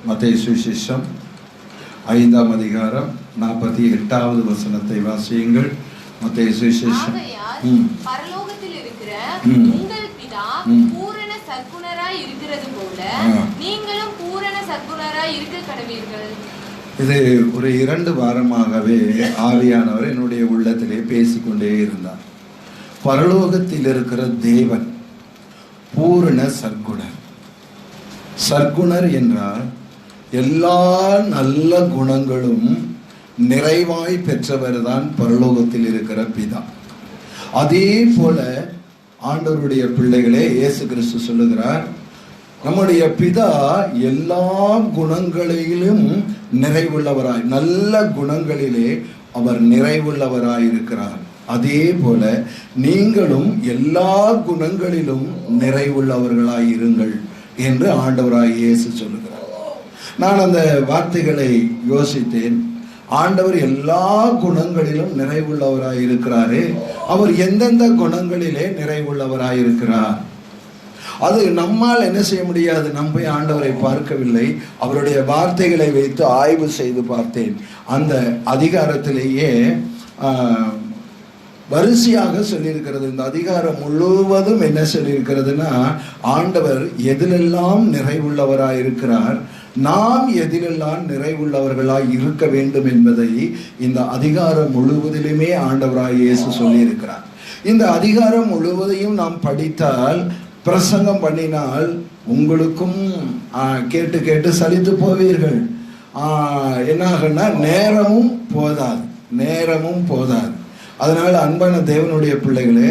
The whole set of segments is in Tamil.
மத்தேயு சுவிசேஷம் 5ஆம் அதிகாரம் 48வது வசனத்தை வாசியுங்கள். மத்தேயு சுவிசேஷம். பரலோகத்தில் இருக்கிற உங்கள் பிதா பூரண சற்குணராய் இருக்கிறது போல நீங்களும் பூரண சற்குணராய் இருக்க கடவீர்கள். இது ஒரு 2 வாரமாகவே ஆவியானவர் என்னுடைய உள்ளத்திலே பேசிக்கொண்டே இருந்தார். பரலோகத்தில் இருக்கிற தேவன் பூரண சற்குணர். சற்குணர் என்றால் எல்லா நல்ல குணங்களும் நிறைவாய் பெற்றவர் தான் பரலோகத்தில் இருக்கிற பிதா. அதே போல ஆண்டவருடைய பிள்ளைகளே, இயேசு கிறிஸ்து சொல்லுகிறார், நம்முடைய பிதா எல்லா குணங்களிலும் நிறைவுள்ளவராய், நல்ல குணங்களிலே அவர் நிறைவுள்ளவராய் இருக்கிறார். அதே போல நீங்களும் எல்லா குணங்களிலும் நிறைவுள்ளவர்களாய் இருங்கள் என்று ஆண்டவராய் இயேசு சொல்லுகிறார். நான் அந்த வார்த்தைகளை யோசித்தேன். ஆண்டவர் எல்லா குணங்களிலும் நிறைவுள்ளவராய் இருக்கிறாரே, அவர் எந்தெந்த குணங்களிலே நிறைவுள்ளவராய் இருக்கிறார்? அது நம்மால் என்ன செய்ய முடியாது. நம்ம போய் ஆண்டவரை பார்க்கவில்லை, அவருடைய வார்த்தைகளை வைத்து ஆய்வு செய்து பார்த்தேன். அந்த அதிகாரத்திலேயே வரிசையாக சொல்லியிருக்கிறது. இந்த அதிகாரம் முழுவதும் என்ன சொல்லியிருக்கிறதுனா, ஆண்டவர் எதிலெல்லாம் நிறைவுள்ளவராய் இருக்கிறார், நாம் எதிலெல்லாம் நிறைவுள்ளவர்களாய் இருக்க வேண்டும் என்பதை இந்த அதிகாரம் முழுவதிலுமே ஆண்டவராய் இயேசு சொல்லியிருக்கிறார். இந்த அதிகாரம் முழுவதையும் நாம் படித்தால், பிரசங்கம் பண்ணினால் உங்களுக்கும் கேட்டு கேட்டு சலித்து போவீர்கள். என்னாகனா நேரமும் போதாது. அதனால அன்பான தேவனுடைய பிள்ளைகளே,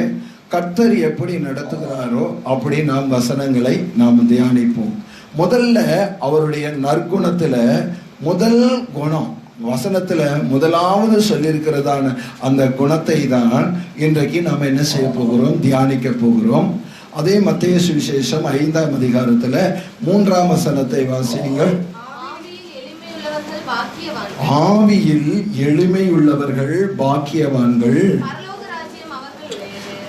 கர்த்தர் எப்படி நடத்துகிறாரோ அப்படி நாம் வசனங்களை நாம் தியானிப்போம். முதல்ல அவருடைய நற்குணத்துல முதல் குணம் வசனத்துல முதலாவது சொல்லியிருக்கிறதான அந்த குணத்தை தான் இன்றைக்கு நாம் என்ன செய்ய போகிறோம், தியானிக்க போகிறோம். அதே மத்தேயு சுவிசேஷம் 5ஆம் அதிகாரத்துல 3ஆம் வசனத்தை வாசியுங்கள். ஆவியில் எளிமை உள்ளவர்கள் பாக்கியவான்கள்,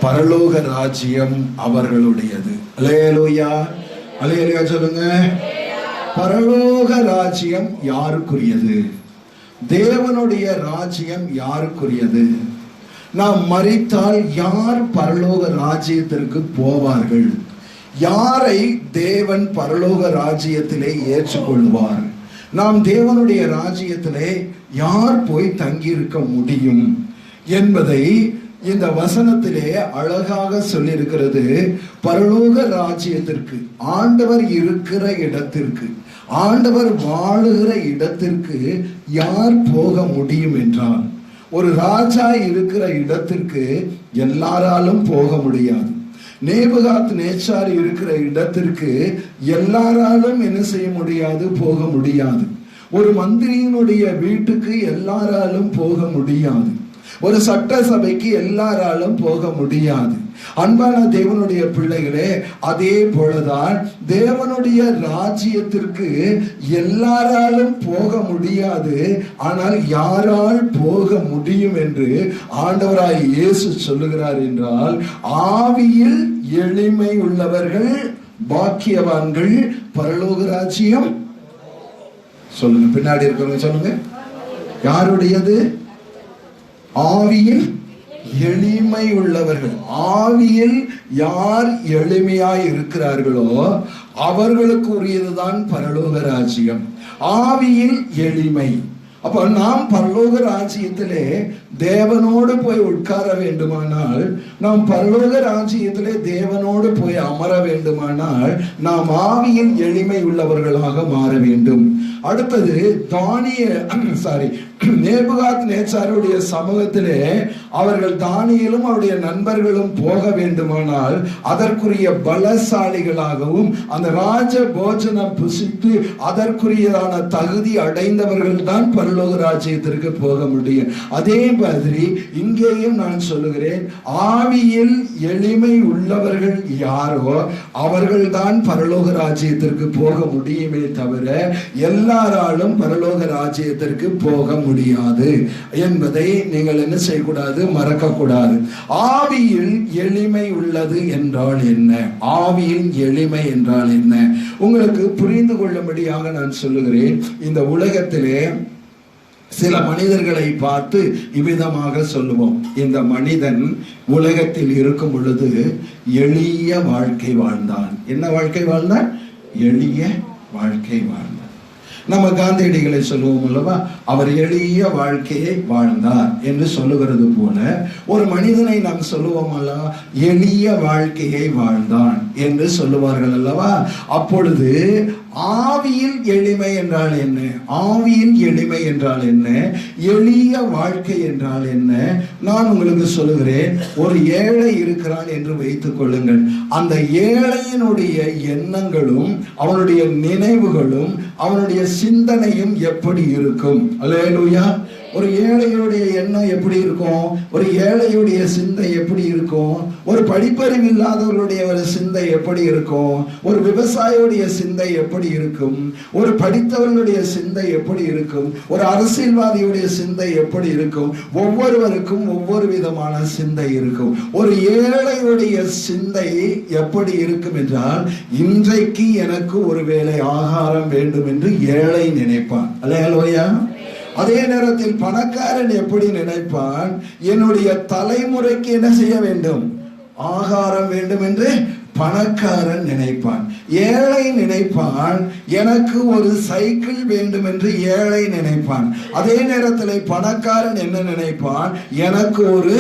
பரலோக ராஜ்யம் அவர்களுடையது. அல்லேலூயா, அல்லேலூயா சொல்லுங்க. பரலோக ராஜ்யம் யாருக்குரியது? தேவனுடைய ராஜ்யம் யாருக்குரியது? நாம் மரித்தால் யார் பரலோக ராஜ்யத்திற்கு போவார்கள்? யாரை தேவன் பரலோக ராஜ்யத்திலே ஏற்றுக்கொள்வார்? நாம் தேவனுடைய ராஜ்யத்திலே யார் போய் தங்கியிருக்க முடியும் என்பதை இந்த வசனத்திலே அழகாக சொல்லியிருக்கிறது. பரலோக ராஜ்யத்திற்கு, ஆண்டவர் இருக்கிற இடத்திற்கு, ஆண்டவர் வாழுகிற இடத்திற்கு யார் போக முடியும் என்றால், ஒரு ராஜா இருக்கிற இடத்திற்கு எல்லாராலும் போக முடியாது. நேபுகாத் நேச்சார் இருக்கிற இடத்திற்கு எல்லாராலும் என்ன செய்ய முடியாது, போக முடியாது. ஒரு மந்திரியினுடைய வீட்டுக்கு எல்லாராலும் போக முடியாது. ஒரு சட்ட சபைக்கு எல்லாராலும் போக முடியாது. அன்பான தேவனுடைய பிள்ளைகளே, அதே போலதான் தேவனுடைய ராஜ்யத்திற்கு எல்லாராலும் போக முடியாது. ஆனால் யாரால் போக முடியும் என்று ஆண்டவராய் இயேசு சொல்லுகிறார் என்றால், ஆவியில் எளிமை உள்ளவர்கள் பாக்கியவான்கள், பரலோக ராஜ்யம். சொல்லுங்க, பின்னாடி இருக்கிறவங்க சொல்லுங்க, யாருடையது? ஆவியில் எளிமை உள்ளவர்கள். ஆவியில் யார் எளிமையாய் இருக்கிறார்களோ அவர்களுக்கு உரியதுதான் பரலோக ராஜ்யம். ஆவியில் எளிமை. அப்ப நாம் பரலோக ராஜ்யத்திலே தேவனோடு போய் உட்கார வேண்டுமானால், நாம் பரலோக ராஜ்யத்திலே தேவனோடு போய் அமர வேண்டுமானால், நாம் ஆவியில் எளிமை உள்ளவர்களாக மாற வேண்டும். அடுத்தது நேபுகாத் நேச்சாருடைய சமூகத்திலே அவர்கள் தானியேலும் அவருடைய நண்பர்களும் போக வேண்டுமானால் அதற்குரிய பலசாலிகளாகவும் அந்த ராஜ போஜனம் புசித்து அதற்குரியதான தகுதி அடைந்தவர்கள் தான் பரலோக ராஜ்யத்திற்கு போக முடியும். அதே மாதிரி இங்கேயும் நான் சொல்லுகிறேன், ஆவியில் எளிமை உள்ளவர்கள் யாரோ அவர்கள் தான் பரலோக ராஜ்யத்திற்கு போக முடியுமே தவிர எல்லா எல்லாராலும் பரலோக ராஜ்யத்திற்கு போக முடியாது என்பதை நீங்கள் என்ன செய்யக்கூடாது, மறக்க கூடாது. ஆவியில் எளிமை உள்ளது என்றால் என்ன? ஆவியில் எளிமை என்றால் என்ன? உங்களுக்கு புரிந்து கொள்ளும்படியாக நான் சொல்லுகிறேன். இந்த உலகத்திலே சில மனிதர்களை பார்த்து இவ்விதமாக சொல்லுவோம், இந்த மனிதன் உலகத்தில் இருக்கும் பொழுது எளிய வாழ்க்கை வாழ்ந்தான். என்ன வாழ்க்கை வாழ்ந்தான்? எளிய வாழ்க்கை வாழ்ந்தான். நம்ம காந்தியடிகளை சொல்லுவோம் அல்லவா, அவர் எளிய வாழ்க்கையை வாழ்ந்தார் என்று சொல்லுகிறது போல ஒரு மனிதனை நாம் சொல்லுவோம் அல்லவா, எளிய வாழ்க்கையை வாழ்ந்தான் என்று சொல்லுவார்கள் அல்லவா. அப்பொழுது ஆவியில் எளிமை என்றால் என்ன? ஆவியில் எளிமை என்றால் என்ன? எளிய வாழ்க்கை என்றால் என்ன? நான் உங்களுக்கு சொல்லுகிறேன். ஒரு ஏழை இருக்கிறான் என்று வைத்துக் கொள்ளுங்கள். அந்த ஏழையினுடைய எண்ணங்களும் அவனுடைய நினைவுகளும் அவனுடைய சிந்தனையும் எப்படி இருக்கும்? அல்லேலூயா. ஒரு ஏழையுடைய எண்ணம் எப்படி இருக்கும்? ஒரு ஏழையுடைய சிந்தை எப்படி இருக்கும்? ஒரு படிப்பறிவு இல்லாதவர்களுடைய ஒரு சிந்தை எப்படி இருக்கும்? ஒரு விவசாயியுடைய சிந்தை எப்படி இருக்கும்? ஒரு படித்தவர்களுடைய சிந்தை எப்படி இருக்கும்? ஒரு அரசியல்வாதியுடைய சிந்தை எப்படி இருக்கும்? ஒவ்வொருவருக்கும் ஒவ்வொரு விதமான சிந்தை இருக்கும். ஒரு ஏழையுடைய சிந்தை எப்படி இருக்கும் என்றால், இன்றைக்கு எனக்கு ஒருவேளை ஆகாரம் வேண்டும் என்று ஏழை நினைப்பான். அல்லேலூயா. அதே நேரத்தில் பணக்காரன் எப்படி நினைப்பான்? என்னுடைய தலைமுறைக்கு என்ன செய்ய வேண்டும்? ஆகாரம் வேண்டும் என்று பணக்காரன் நினைப்பான். ஏழை நினைப்பான் எனக்கு ஒரு சைக்கிள் வேண்டும் என்று ஏழை நினைப்பான். அதே நேரத்தில் பணக்காரன் என்ன நினைப்பான்? எனக்கு ஒரு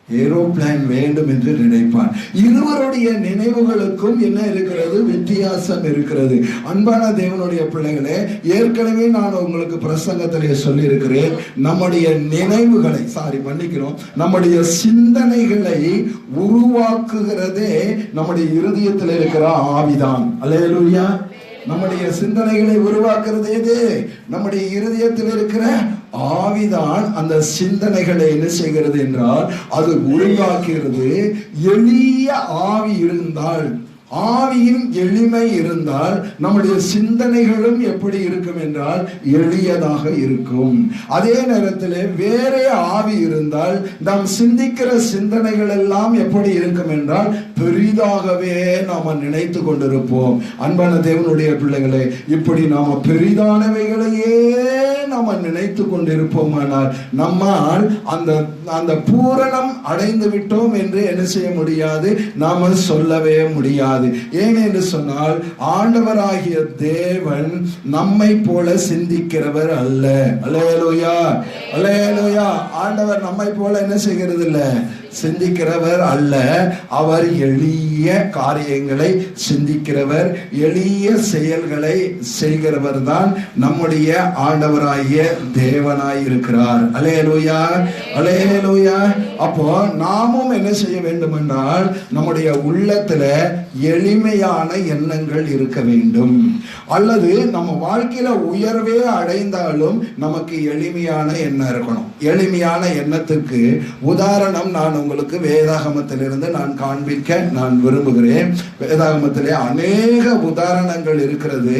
ஏரோப்ளேன் வேண்டும் என்று நினைப்பான். இருவருடைய நினைவுகளுக்கும் என்ன இருக்கிறது? வித்தியாசம் இருக்கிறது. அன்பான தேவனுடைய பிள்ளைகளே, ஏற்கனவே நான் உங்களுக்கு பிரசங்கத்திலே சொல்லி இருக்கிறேன், நம்முடைய நினைவுகளை நம்முடைய சிந்தனைகளை உருவாக்குகிறதே நம்முடைய இருதயத்தில் இருக்கிற ஆவிதான். அல்லேலூயா. நம்முடைய சிந்தனைகளை உருவாக்குறது எது? நம்முடைய இருதயத்தில் இருக்கிற ஆவிதான். அந்த சிந்தனைகளை என்ன செய்கிறது என்றால் அது உருவாக்குகிறது. எளிய ஆவி இருந்தால், ஆவியின் எளிமை இருந்தால் நம்முடைய சிந்தனைகளும் எப்படி இருக்கும் என்றால் எளியதாக இருக்கும். அதே நேரத்தில் வேறே ஆவி இருந்தால் நாம் சிந்திக்கிற சிந்தனைகள் எல்லாம் எப்படி இருக்கும் என்றால் பெரிதாகவே நாம நினைத்து கொண்டிருப்போம். அன்பான தேவனுடைய பிள்ளைகளே, இப்படி நாம பெரிதானவைகளையே நாம நினைத்து கொண்டிருப்போமானால் நம்மால் அந்த பூரணம் அடைந்து விட்டோம் என்று என்ன செய்ய முடியாது, நாம சொல்லவே முடியாது. ஏன் என்று சொன்னால் ஆண்டவராகிய தேவன் நம்மை போல சிந்திக்கிறவர் அல்ல. அல்லேலூயா, அல்லேலூயா. ஆண்டவர் நம்மை போல என்ன செய்கிறது இல்ல, சிந்திக்கிறவர் அல்ல. அவர் எளிய காரியங்களை சிந்திக்கிறவர், எளிய செயல்களை செய்கிறவர் தான் நம்முடைய ஆண்டவராகிய தேவனாய் இருக்கிறார். அல்லேலூயா, அல்லேலூயா. அப்போ நாமும் என்ன செய்ய வேண்டும் என்றால் நம்முடைய உள்ளத்துல எளிமையான எண்ணங்கள் இருக்க வேண்டும். அல்லது நம்ம வாழ்க்கையில உயர்வே அடைந்தாலும் நமக்கு எளிமையான எண்ணம் இருக்கணும். எளிமையான எண்ணத்துக்கு உதாரணம் நான் உங்களுக்கு வேதாகமத்திலிருந்து நான் காண்பிக்க நான் விரும்புகிறேன். வேதாகமத்திலே அநேக உதாரணங்கள் இருக்கிறது.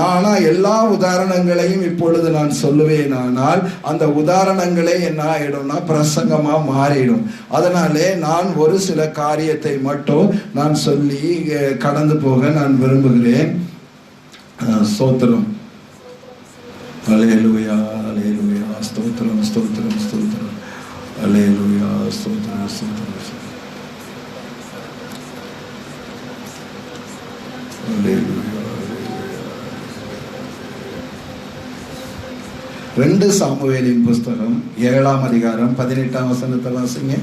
ஆனா எல்லா உதாரணங்களையும் இப்பொழுது நான் சொல்லுவேன். ஆனால் அந்த உதாரணங்களே என்ன ஆயிடும்னா பிரசங்கமா மாறிடும். அதனாலே நான் ஒரு சில காரியத்தை மட்டும் நான் சொல்லி கடந்து போக நான் விரும்புகிறேன். ஸ்தோத்திரம், அல்லேலூயா, அல்லேலூயா. ஸ்தோத்திரம், ஸ்தோத்திரம், ஸ்தோத்திரம், அல்லேலூயா. ஸ்தோத்திரம், ஸ்தோத்திரம், அல்லேலூயா. 2 சாமுவேலின் புஸ்தகம் 7ஆம் அதிகாரம் 18ஆம் வசனத்தை வாசிங்க.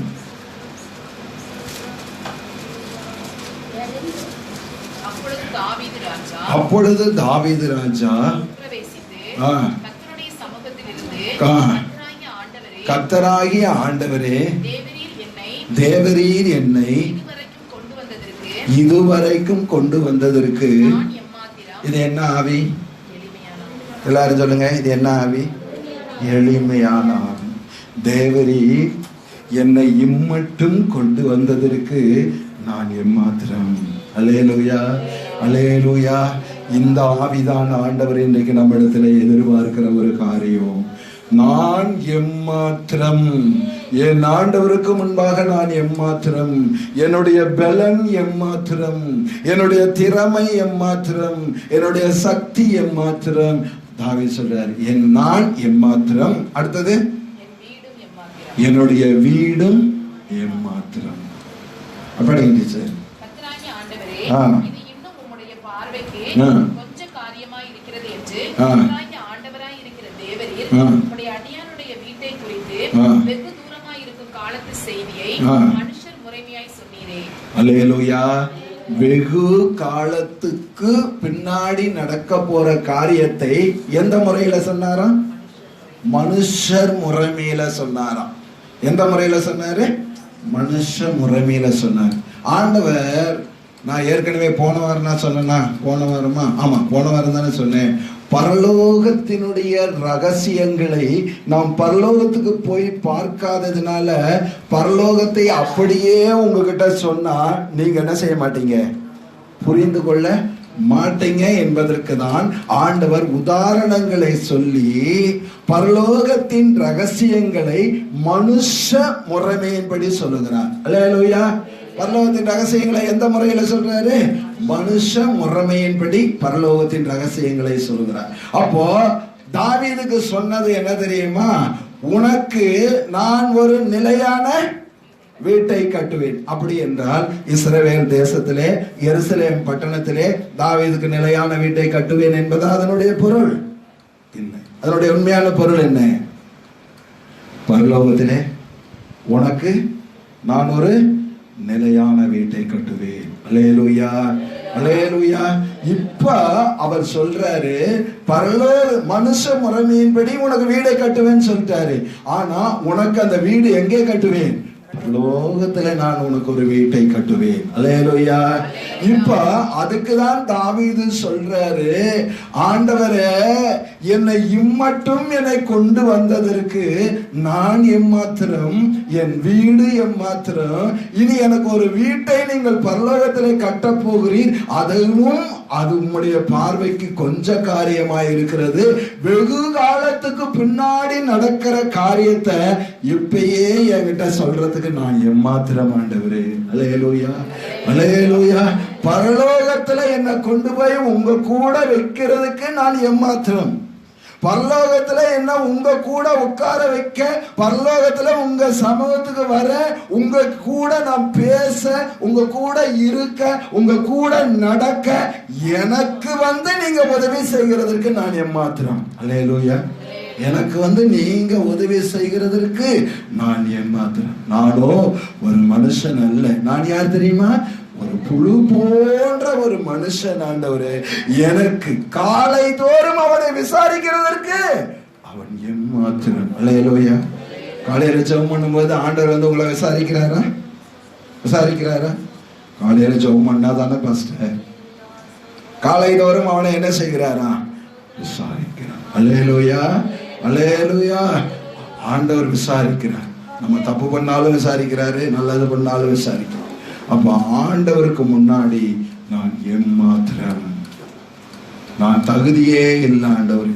அப்பொழுது தாவீது ராஜா கர்த்தராகிய ஆண்டவரே, தேவரீர் என்னை இதுவரைக்கும் கொண்டு வந்ததற்கு இது என்ன ஆவி? எல்லாரும் சொல்லுங்க, இது என்ன ஆவி? எளிமையான ஆவி. தேவரீர் என்னை இம்மட்டும் கொண்டு வந்ததற்கு நான் எம்மாத்திரம். அல்லேலூயா, அல்லேலூயா. இந்த ஆவிதான் ஆண்டவர் இன்றைக்கு நம்ம இடத்துல எதிர்பார்க்கிற ஒரு காரியம். நான் எம்மாத்திரம், என் ஆண்டவருக்கு முன்பாக நான் எம்மாத்திரம், என்னுடைய பலன் எம்மாத்திரம், என்னுடைய திறமை எம்மாத்திரம், என்னுடைய சக்தி எம்மாத்திரம். தாவீது சொல்றார், நான் எம்மாத்திரம். அடுத்தது, என்னுடைய வீடும் எம்மாத்திரம். அப்படி டீச்சர், கொஞ்ச காரியமாய் இருக்கிறது என்று ஆண்டவராய் இருக்கிற தேவரீர் உம்முடைய அடியானுடைய வீட்டை குறித்து வெகு தூரமாய் இருக்கும் காலத்து செய்தியை மனுஷர் முறைமையாய் சொன்னீரே. அல்லேலூயா. வெகு காலத்துக்கு பின்னாடி நடக்க போற காரியத்தை எந்த முறையில சொன்னாராம்? மனுஷர் முறைமையில சொன்னாராம். எந்த முறையில சொன்னாரு? மனுஷ முறைமையில சொன்னார். ஆண்டவர், நான் ஏற்கனவே போன வாரம் நான் சொன்னேன்னா, போன வாரமா? ஆமா, போன வாரம் தானே சொன்னேன். பரலோகத்தினுடைய ரகசியங்களை நாம் பரலோகத்துக்கு போய் பார்க்காததுனால பரலோகத்தை அப்படியே உங்ககிட்ட சொன்னா நீங்க என்ன செய்ய மாட்டீங்க, புரிந்து கொள்ள மாட்டீங்க என்பதற்கு தான் ஆண்டவர் உதாரணங்களை சொல்லி பரலோகத்தின் ரகசியங்களை மனுஷ முறைமையின்படி சொல்லுகிறார். அல்லேலூயா. பரலோகத்தின் ரகசியங்களை எந்த முறையில சொல்றாரு? மனுஷ முறைமையின்படி பரலோகத்தின் ரகசியங்களை சொல்கிறார். அப்போ தாவீதுக்கு சொன்னது என்ன தெரியுமா? உனக்கு நான் ஒரு நிலையான வீட்டை கட்டுவேன். அப்படி என்றால் இஸ்ரவேல் தேசத்திலே எருசலேம் பட்டணத்திலே தாவீதுக்கு நிலையான வீட்டை கட்டுவேன் என்பது அதனுடைய பொருள் இல்லை. அதனுடைய உண்மையான பொருள் என்ன? பரலோகத்திலே உனக்கு நான் ஒரு நிலையான வீட்டை கட்டுவேன். அல்லேலூயா, அல்லேலூயா. இப்ப அவர் சொல்றாரு, பரலோக மனுஷ முறைமையின்படி உனக்கு வீடை கட்டுவேன்னு சொல்லிட்டாரு. ஆனா உனக்கு அந்த வீடு எங்கே கட்டுவேன்? பரலோகத்துல நான் உனக்கு ஒரு வீட்டை கட்டுவேன். அல்லேலூயா. இப்ப அதுக்குதான் தாவீது சொல்றாரு, ஆண்டவரே, என்னை இம்மட்டும் என்னை கொண்டு வந்ததற்கு நான் எம்மாத்திரம், என் வீடு எம்மாத்திரம். இனி எனக்கு ஒரு வீட்டை நீங்கள் பரலோகத்திலே கட்ட போகிறீர். அதுவும் அது உம்முடைய பார்வைக்கு கொஞ்ச காரியமாய் இருக்கிறது. வெகு காலத்துக்கு பின்னாடி நடக்கிற காரியத்தை இப்பயே என்கிட்ட சொல்றதுக்கு நான் எம்மாத்திரம் ஆண்டவரே. அல்லேலூயா, அல்லேலூயா. பரலோகத்துல என்னை கொண்டு போய் உங்க கூட வைக்கிறதுக்கு நான் எம்மாத்திரம். பரலோகத்துல என்ன உங்க கூட உட்கார வைக்க, பரலோகத்துல உங்க சமூகத்துக்கு வர, உங்க கூட நான் பேச, உங்க கூட இருக்க, உங்க கூட நடக்க, எனக்கு நீங்க உதவி செய்கிறதற்கு நான் எம்மாத்திரம். அல்லேலூயா. எனக்கு நீங்க உதவி செய்கிறதற்கு நான் எம்மாத்திரம். நானோ ஒரு மனுஷன் அல்ல. நான் யார் தெரியுமா? ஒரு புழு போன்ற ஒரு மனுஷன் ஆண்டவரே. எனக்கு காலை தோறும் அவனை விசாரிக்கிறதற்கு அவன் எம்மாத்திரம். அல்லேலூயா. காலையில ஜெபம் பண்ணும்போது ஆண்டவர் உங்களை விசாரிக்கிறாரா? விசாரிக்கிறாரா? காலையில ஜெபம் பண்ணா தானே பாஸ்டர். காலை தோறும் அவனை என்ன செய்கிறாரா? விசாரிக்கிறார். அல்லேலூயா, அல்லேலூயா. ஆண்டவர் விசாரிக்கிறார். நம்ம தப்பு பண்ணாலும் விசாரிக்கிறாரு, நல்லது பண்ணாலும் விசாரிக்கிறார். அப்ப ஆண்டவருக்கு முன்னாடி நான் எம்மாத்திரம், நான் தகுதியே இல்லை ஆண்டவர்.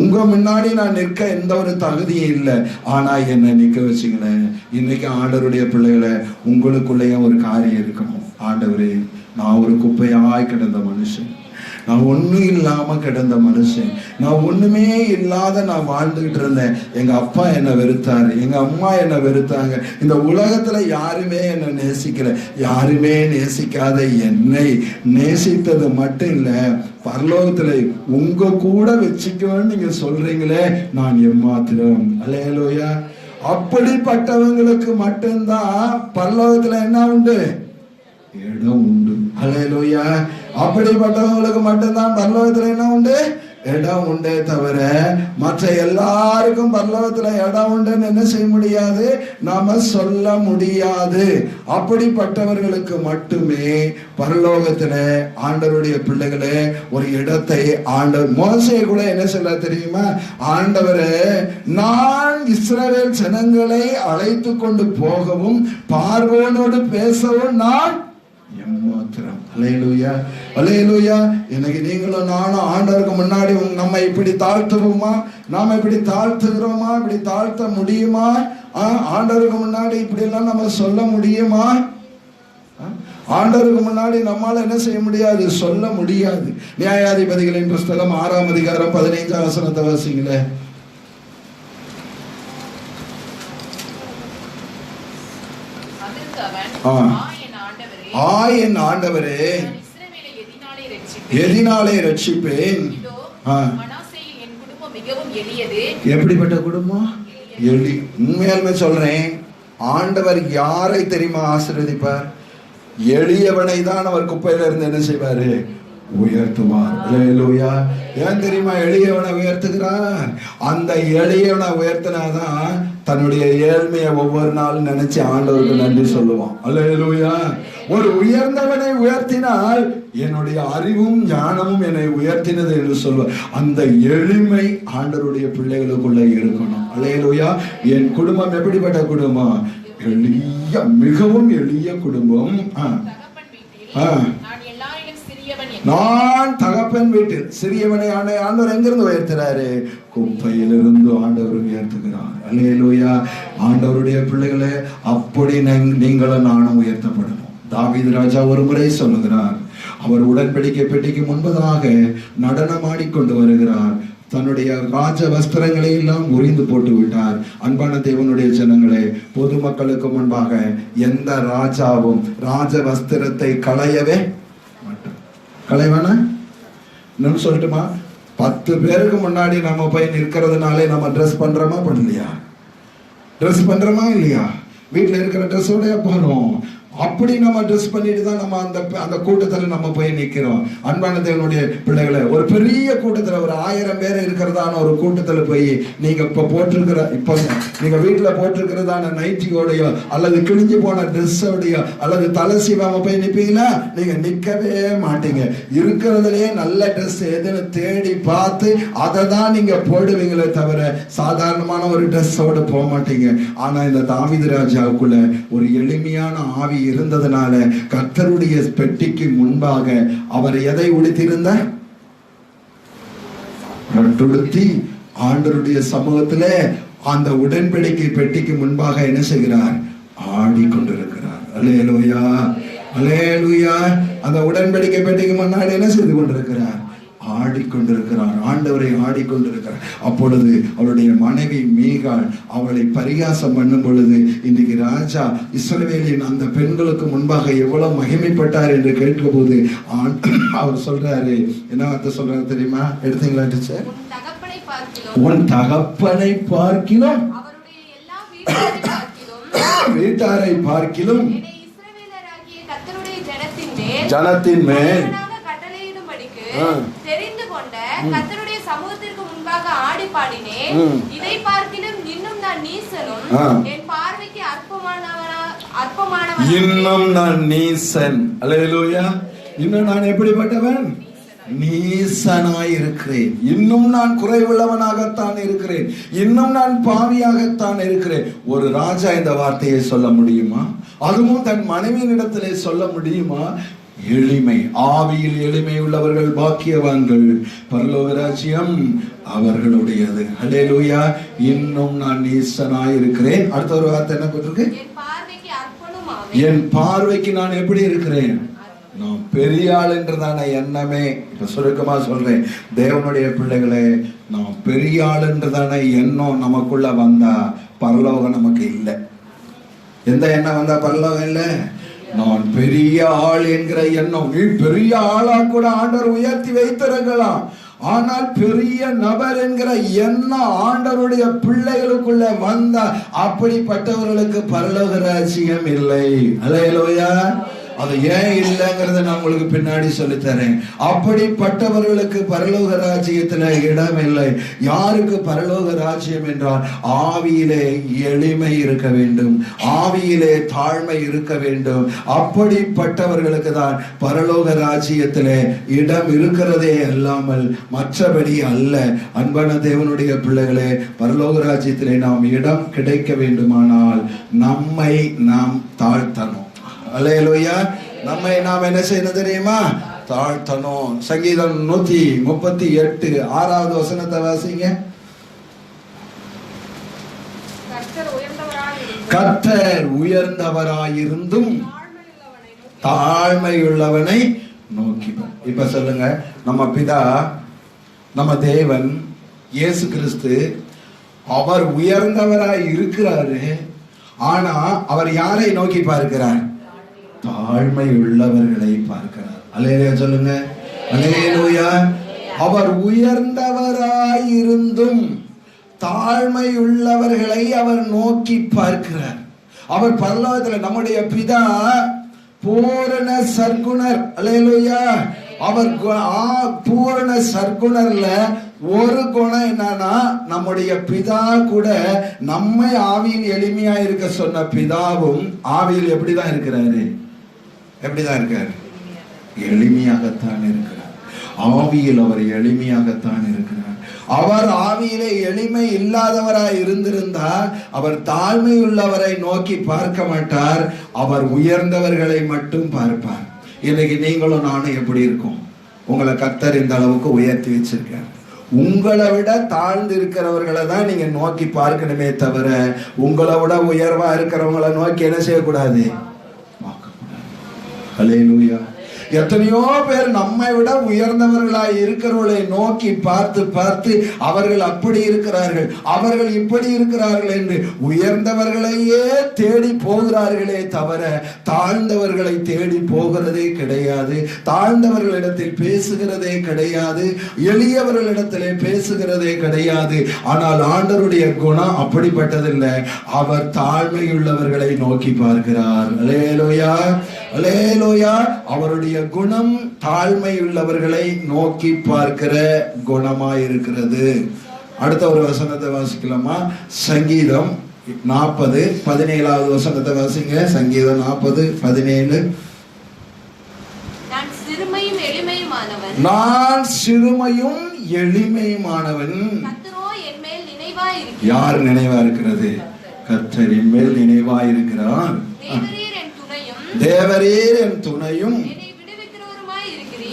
உங்க முன்னாடி நான் நிற்க எந்த ஒரு தகுதியும் இல்லை. ஆனா என்ன நிக்க வச்சுங்களேன். இன்னைக்கு ஆண்டவருடைய பிள்ளைகளை உங்களுக்குள்ளேயே ஒரு காரியம் இருக்கணும். ஆண்டவரே, நான் ஒரு குப்பையாய் கிடந்த மனுஷன், நான் ஒன்றும் இல்லாம கிடந்த மனுஷன், நான் ஒண்ணுமே இல்லாத நான் வாழ்ந்துகிட்டு இருந்தேன். எங்க அப்பா என்னை வெறுத்தாரு, எங்க அம்மா என்னை வெறுத்தாங்க. இந்த உலகத்துல யாருமே என்னை நேசிக்கல. யாருமே நேசிக்காத என்னை நேசித்தது மட்டும் இல்ல, பரலோகத்துல உங்க கூட வச்சுக்கோன்னு நீங்க சொல்றீங்களே, நான் எம்மாத்திரம். அல்லேலூயா. அப்படிப்பட்டவங்களுக்கு மட்டும்தான் பரலோகத்துல என்ன உண்டு? இடம் உண்டு. அல்லேலூயா. அப்படிப்பட்டவங்களுக்கு மட்டும்தான் பரலோகத்துல என்ன உண்டு? இடம் உண்டே தவிர மற்ற எல்லாருக்கும் பரலோகத்துல இடம் உண்டுன்னு என்ன செய்ய முடியாது, நாம சொல்ல முடியாது. அப்படிப்பட்டவர்களுக்கு மட்டுமே பரலோகத்துல ஆண்டவருடைய பிள்ளைகளே ஒரு இடத்தை ஆண்டவர். மோசே கூட என்ன சொல்ல தெரியுமா? ஆண்டவரே, நான் இஸ்ரவேல் ஜனங்களை அழைத்து கொண்டு போகவும் பார்வோனோடு பேசவும் நான் எம்மாத்திரம். அல்லேலூயா, அல்லேலூயா. இன்னைக்கு நீங்களும் நானும் ஆண்டவருக்கு முன்னாடி நம்ம இப்படி தாழ்த்துவோமா? நாம இப்படி தாழ்த்துகிறோமா? இப்படி தாழ்த்த முடியுமா? ஆண்டவருக்கு முன்னாடி இப்படி எல்லாம் நம்ம சொல்ல முடியுமா? ஆண்டவருக்கு முன்னாடி நம்மால என்ன செய்ய முடியாது? சொல்ல முடியாது. நியாயாதிபதிகளின் புஸ்தகம் 6ஆம் அதிகாரம் 15ஆம் வசனத்தை வாசிங்களே. என் ஆண்டவரே, எதினாலே ரட்சிப்பேன். எப்படிப்பட்ட குடும்பம்? எளி. உண்மையாலுமே சொல்றேன், ஆண்டவர் யாரை தெரியுமா ஆசீர்வதிப்பார்? எளியவனை தான் அவர் குப்பையில இருந்து என்ன செய்வாரு? உயர்த்துவார். அல்லேலூயா. ஏன் தெரியுமா எளியவனை உயர்த்துகிறார்? அந்த எளியவனை உயர்த்தினாதான் தன்னுடைய ஏழ்மையை ஒவ்வொரு நாளும் நினைச்சு ஆண்டவருக்கு நன்றி சொல்லுவான். அல்லேலூயா. ஒரு உயர்ந்தவனை உயர்த்தினால் என்னுடைய அறிவும் ஞானமும் என்னை உயர்த்தினது என்று சொல்வார். அந்த எளிமை ஆண்டவருடைய பிள்ளைகளுக்குள்ள இருக்கணும். அல்லேலூயா. என் குடும்பம் எப்படிப்பட்ட குடும்பம்? எளிய, மிகவும் எளிய குடும்பம். நான் தகப்பன் வீட்டில் சிறியவனை ஆண்டவர் எங்கிருந்து உயர்த்துறாரு? குப்பையிலிருந்து ஆண்டவர் உயர்த்துகிறார். அல்லேலூயா. ஆண்டவருடைய பிள்ளைகளே, அப்படி நீங்களும் நானும் உயர்த்தப்படணும். தாவீது ராஜா ஒரு முறை சொல்லுகிறார், அவர் உடன்படிக்கை பெட்டிக்கு முன்பதாக நடனமாடிக்கொண்டு வருகிறார். தன்னுடைய ராஜ வஸ்திரங்களை எல்லாம் உரிந்து போட்டு விட்டார். அன்பான தேவனுடைய ஜனங்களே, பொதுமக்களுக்கு முன்பாக எந்த ராஜாவும் ராஜ வஸ்திரத்தை களையவே மாட்டார். களைவானா இன்னும் சொல்லட்டுமா? 10 பேருக்கு முன்னாடி நம்ம போய் நிற்கிறதுனாலே நம்ம ட்ரெஸ் பண்றோமா பண்ணலையா? ட்ரெஸ் பண்றோமா இல்லையா? வீட்டுல இருக்கிற ட்ரெஸ்ஸோட போறோம். அப்படி நம்ம ட்ரெஸ் பண்ணிட்டு தான் நம்ம அந்த கூட்டத்தில் நம்ம போய் நிற்கிறோம். அன்பான தேவனுடைய பிள்ளைகளை, ஒரு பெரிய கூட்டத்தில் ஒரு 1000 பேர் இருக்கிறதான ஒரு கூட்டத்தில் போய் நீங்க இப்ப போட்டிருக்கிற, இப்ப நீங்க வீட்டுல போட்டிருக்கிறதான நைட்டியோடையோ அல்லது கிழிஞ்சு போன ட்ரெஸ்ஸோடையோ அல்லது தலை சீவாம போய் நிற்பீங்களா? நீங்க நிக்கவே மாட்டீங்க. இருக்கிறதுலயே நல்ல ட்ரெஸ் எதுன்னு தேடி பார்த்து அதை தான் நீங்க போடுவீங்களே தவிர சாதாரணமான ஒரு ட்ரெஸ்ஸோட போக மாட்டீங்க. ஆனா இந்த தாவீது ராஜாவுக்குள்ள ஒரு எளிமையான ஆவி இருந்ததுனால கர்த்தருடைய பெட்டிக்கு முன்பாக அவர் எதை உடுத்தியிருந்தார்? ரட்டுடுத்தி ஆண்டவருடைய சமூகத்திலே அந்த உடன்படிக்கை பெட்டிக்கு முன்பாக என்ன செய்கிறார்? ஆடிக்கொண்டிருக்கிறார். அல்லேலூயா, அல்லேலூயா. அந்த உடன்படிக்கை பெட்டிக்கு முன்னாடி என்ன செய்து கொண்டிருக்கிறார்? ஆடிக்கொண்டிருக்கிறார். ஆண்டவரை ஆடிக்கொண்டிருக்கிறார். அப்பொழுது அவருடைய மனைவி மீகாள் அவளை பரிகாசம் பண்ணும் பொழுது, இன்னைக்கு ராஜா இஸ்ரவேலின் அந்த பெண்களுக்கு முன்பாக எவ்வளவு மகிமைப்பட்டார் என்று கேட்க போது அவர் சொல்றாரு, என்ன வார்த்தை சொல்றாரு தெரியுமா? எடுத்தீங்களா டீச்சர்? உன் தகப்பனை பார்க்கிலும் வீட்டாரை பார்க்கிலும் ஜனத்தின் மேல் தெரிந்து கொண்ட கர்த்தருடைய சமூகத்திற்கு முன்பாக ஆடி பாடினேன். இதை பார்க்கிலும் இன்னும் நான் நீசனும் என் பார்வைக்கு அற்பமானவன். இன்னும் நான் நீசன். அல்லேலூயா. இன்னும் நான் எப்படிப்பட்டவன்? நீசனாய் இருக்கிறேன். இன்னும் நான் குறைவுள்ளவனாகத்தான் இருக்கிறேன். இன்னும் நான் பாவியாகத்தான் இருக்கிறேன். ஒரு ராஜா இந்த வார்த்தையை சொல்ல முடியுமா? அதுவும் தன் மனைவியினிடத்திலே சொல்ல முடியுமா? எளிமை, ஆவியில் எளிமை உள்ளவர்கள் பாக்கியவான்கள், பரலோக ராஜ்யம் அவர்களுடையது. அல்லேலூயா. இன்னும் நான் நீசனாய் இருக்கிறேன். அடுத்த ஒரு வார்த்தை என்ன போட்டிருக்கு? என் பார்வைக்கு நான் எப்படி இருக்கிறேன்? நான் பெரிய ஆள் என்றதான எண்ணமே. இப்ப சுருக்கமா சொல்றேன், தேவனுடைய பிள்ளைகளே, நான் பெரிய ஆள் என்றதான எண்ணம் நமக்குள்ள வந்தா பரலோகம் நமக்கு இல்லை. எந்த எண்ணம் வந்தா பரலோகம் இல்லை? நான் பெரிய ஆள் என்கிற எண்ணம். நீ பெரிய ஆளா கூட ஆண்டவர் உயர்த்தி வைத்திருக்கலாம். ஆனால் பெரிய நபர் என்கிற எண்ணம் ஆண்டவருடைய பிள்ளைகளுக்குள்ள வந்தா அப்படிப்பட்டவர்களுக்கு பரலோக ராஜ்யம் இல்லை. அல்லேலூயா. அது ஏன் இல்லைங்கிறத நான் உங்களுக்கு பின்னாடி சொல்லித்தரேன். அப்படிப்பட்டவர்களுக்கு பரலோக ராஜ்யத்துல இடம் இல்லை. யாருக்கு பரலோக ராஜ்யம் என்றால் ஆவியிலே எளிமை இருக்க வேண்டும், ஆவியிலே தாழ்மை இருக்க வேண்டும். அப்படிப்பட்டவர்களுக்கு தான் பரலோக ராஜ்யத்திலே இடம் இருக்கிறதே அல்லாமல் மற்றபடி அல்ல. அன்பான தேவனுடைய பிள்ளைகளே, பரலோக ராஜ்யத்திலே நாம் இடம் கிடைக்க வேண்டுமானால் நம்மை நாம் தாழ்த்தணும். அல்லேலூயா. நம்மை நாம் என்ன செய்யணும் தெரியுமா? தாழ்த்தணும். சங்கீதம் 138 6வது வசனத்தை வாசிங்க. கர்த்தர் உயர்ந்தவராயிருந்தும் தாழ்மையுள்ளவனை நோக்கி. இப்ப சொல்லுங்க, நம்ம பிதா, நம்ம தேவன் இயேசு கிறிஸ்து, அவர் உயர்ந்தவராய் இருக்கிறாரு. ஆனா அவர் யாரை நோக்கி பார்க்கிறார்? தாழ்மை உள்ளவர்களை பார்க்கிறார். அல்லேலூயா சொல்லுங்க. அல்லேலூயா. அவர் உயர்ந்தவராயிருந்தும் தாழ்மை உள்ளவர்களை அவர் நோக்கி பார்க்கிறார். அவர் பரலோகத்தில் நம்முடைய பிதா பூரண சர்க்குணர். அல்லேலூயா. அவர் பூரண சர்க்குணர்ல ஒரு குணம் என்னன்னா, நம்முடைய பிதா கூட நம்மை ஆவியில் எளிமையா இருக்க சொன்ன பிதாவும் ஆவியில் எப்படிதான் இருக்கிறாரு? எப்படிதான் இருக்காரு? எளிமையாகத்தான் இருக்கிறார். ஆவியில் அவர் எளிமையாகத்தான் இருக்கிறார். அவர் ஆவியிலே எளிமை இல்லாதவராய் இருந்திருந்தால் அவர் தாழ்மை உள்ளவரை நோக்கி பார்க்க மாட்டார். அவர் உயர்ந்தவர்களை மட்டும் பார்ப்பார். இன்னைக்கு நீங்களும் நானும் எப்படி இருக்கும்? உங்களை கர்த்தர் இந்த அளவுக்கு உயர்த்தி வச்சிருக்கார். உங்களை விட தாழ்ந்து இருக்கிறவர்களை தான் நீங்க நோக்கி பார்க்கணுமே தவிர உங்களை விட உயர்வா இருக்கிறவங்களை நோக்கி என்ன செய்யக்கூடாது? பார்க்கக்கூடாது. ஹல்லேலூயா. எத்தனையோ பேர் நம்மை விட உயர்ந்தவர்களாய் இருக்கிறவர்களை நோக்கி பார்த்து பார்த்து அவர்கள் அப்படி இருக்கிறார்கள், அவர்கள் இப்படி இருக்கிறார்கள் என்று உயர்ந்தவர்களையே தேடி போகிறார்களே தவிர தாழ்ந்தவர்களை தேடி போகிறதே கிடையாது. தாழ்ந்தவர்களிடத்தில் பேசுகிறதே கிடையாது. எளியவர்களிடத்திலே பேசுகிறதே கிடையாது. ஆனால் ஆண்டவருடைய குணம் அப்படிப்பட்டதில்லை. அவர் தாழ்மையுள்ளவர்களை நோக்கி பார்க்கிறார். அல்லேலூயா. அல்லேலூயா. அவருடைய குணம் தாழ்மை உள்ளவர்களை நோக்கி பார்க்கிற குணமாயிருக்கிறது. அடுத்த ஒரு வசனத்தை வாசிக்கலாமா? சங்கீதம் 40:17வது வசனத்தை வாசிங்க. சங்கீதம் 40:17. நான் சிறுமையும் எளிமையுமானவன். நான் சிறுமையும் எளிமையுமானவன். கர்த்தரோ என் மேல் நினைவாய் இருக்கிறார். யார் நினைவா இருக்கிறது? கர்த்தர் என் மேல் நினைவாய் இருக்கிறார். தேவரீர் என் துணையும்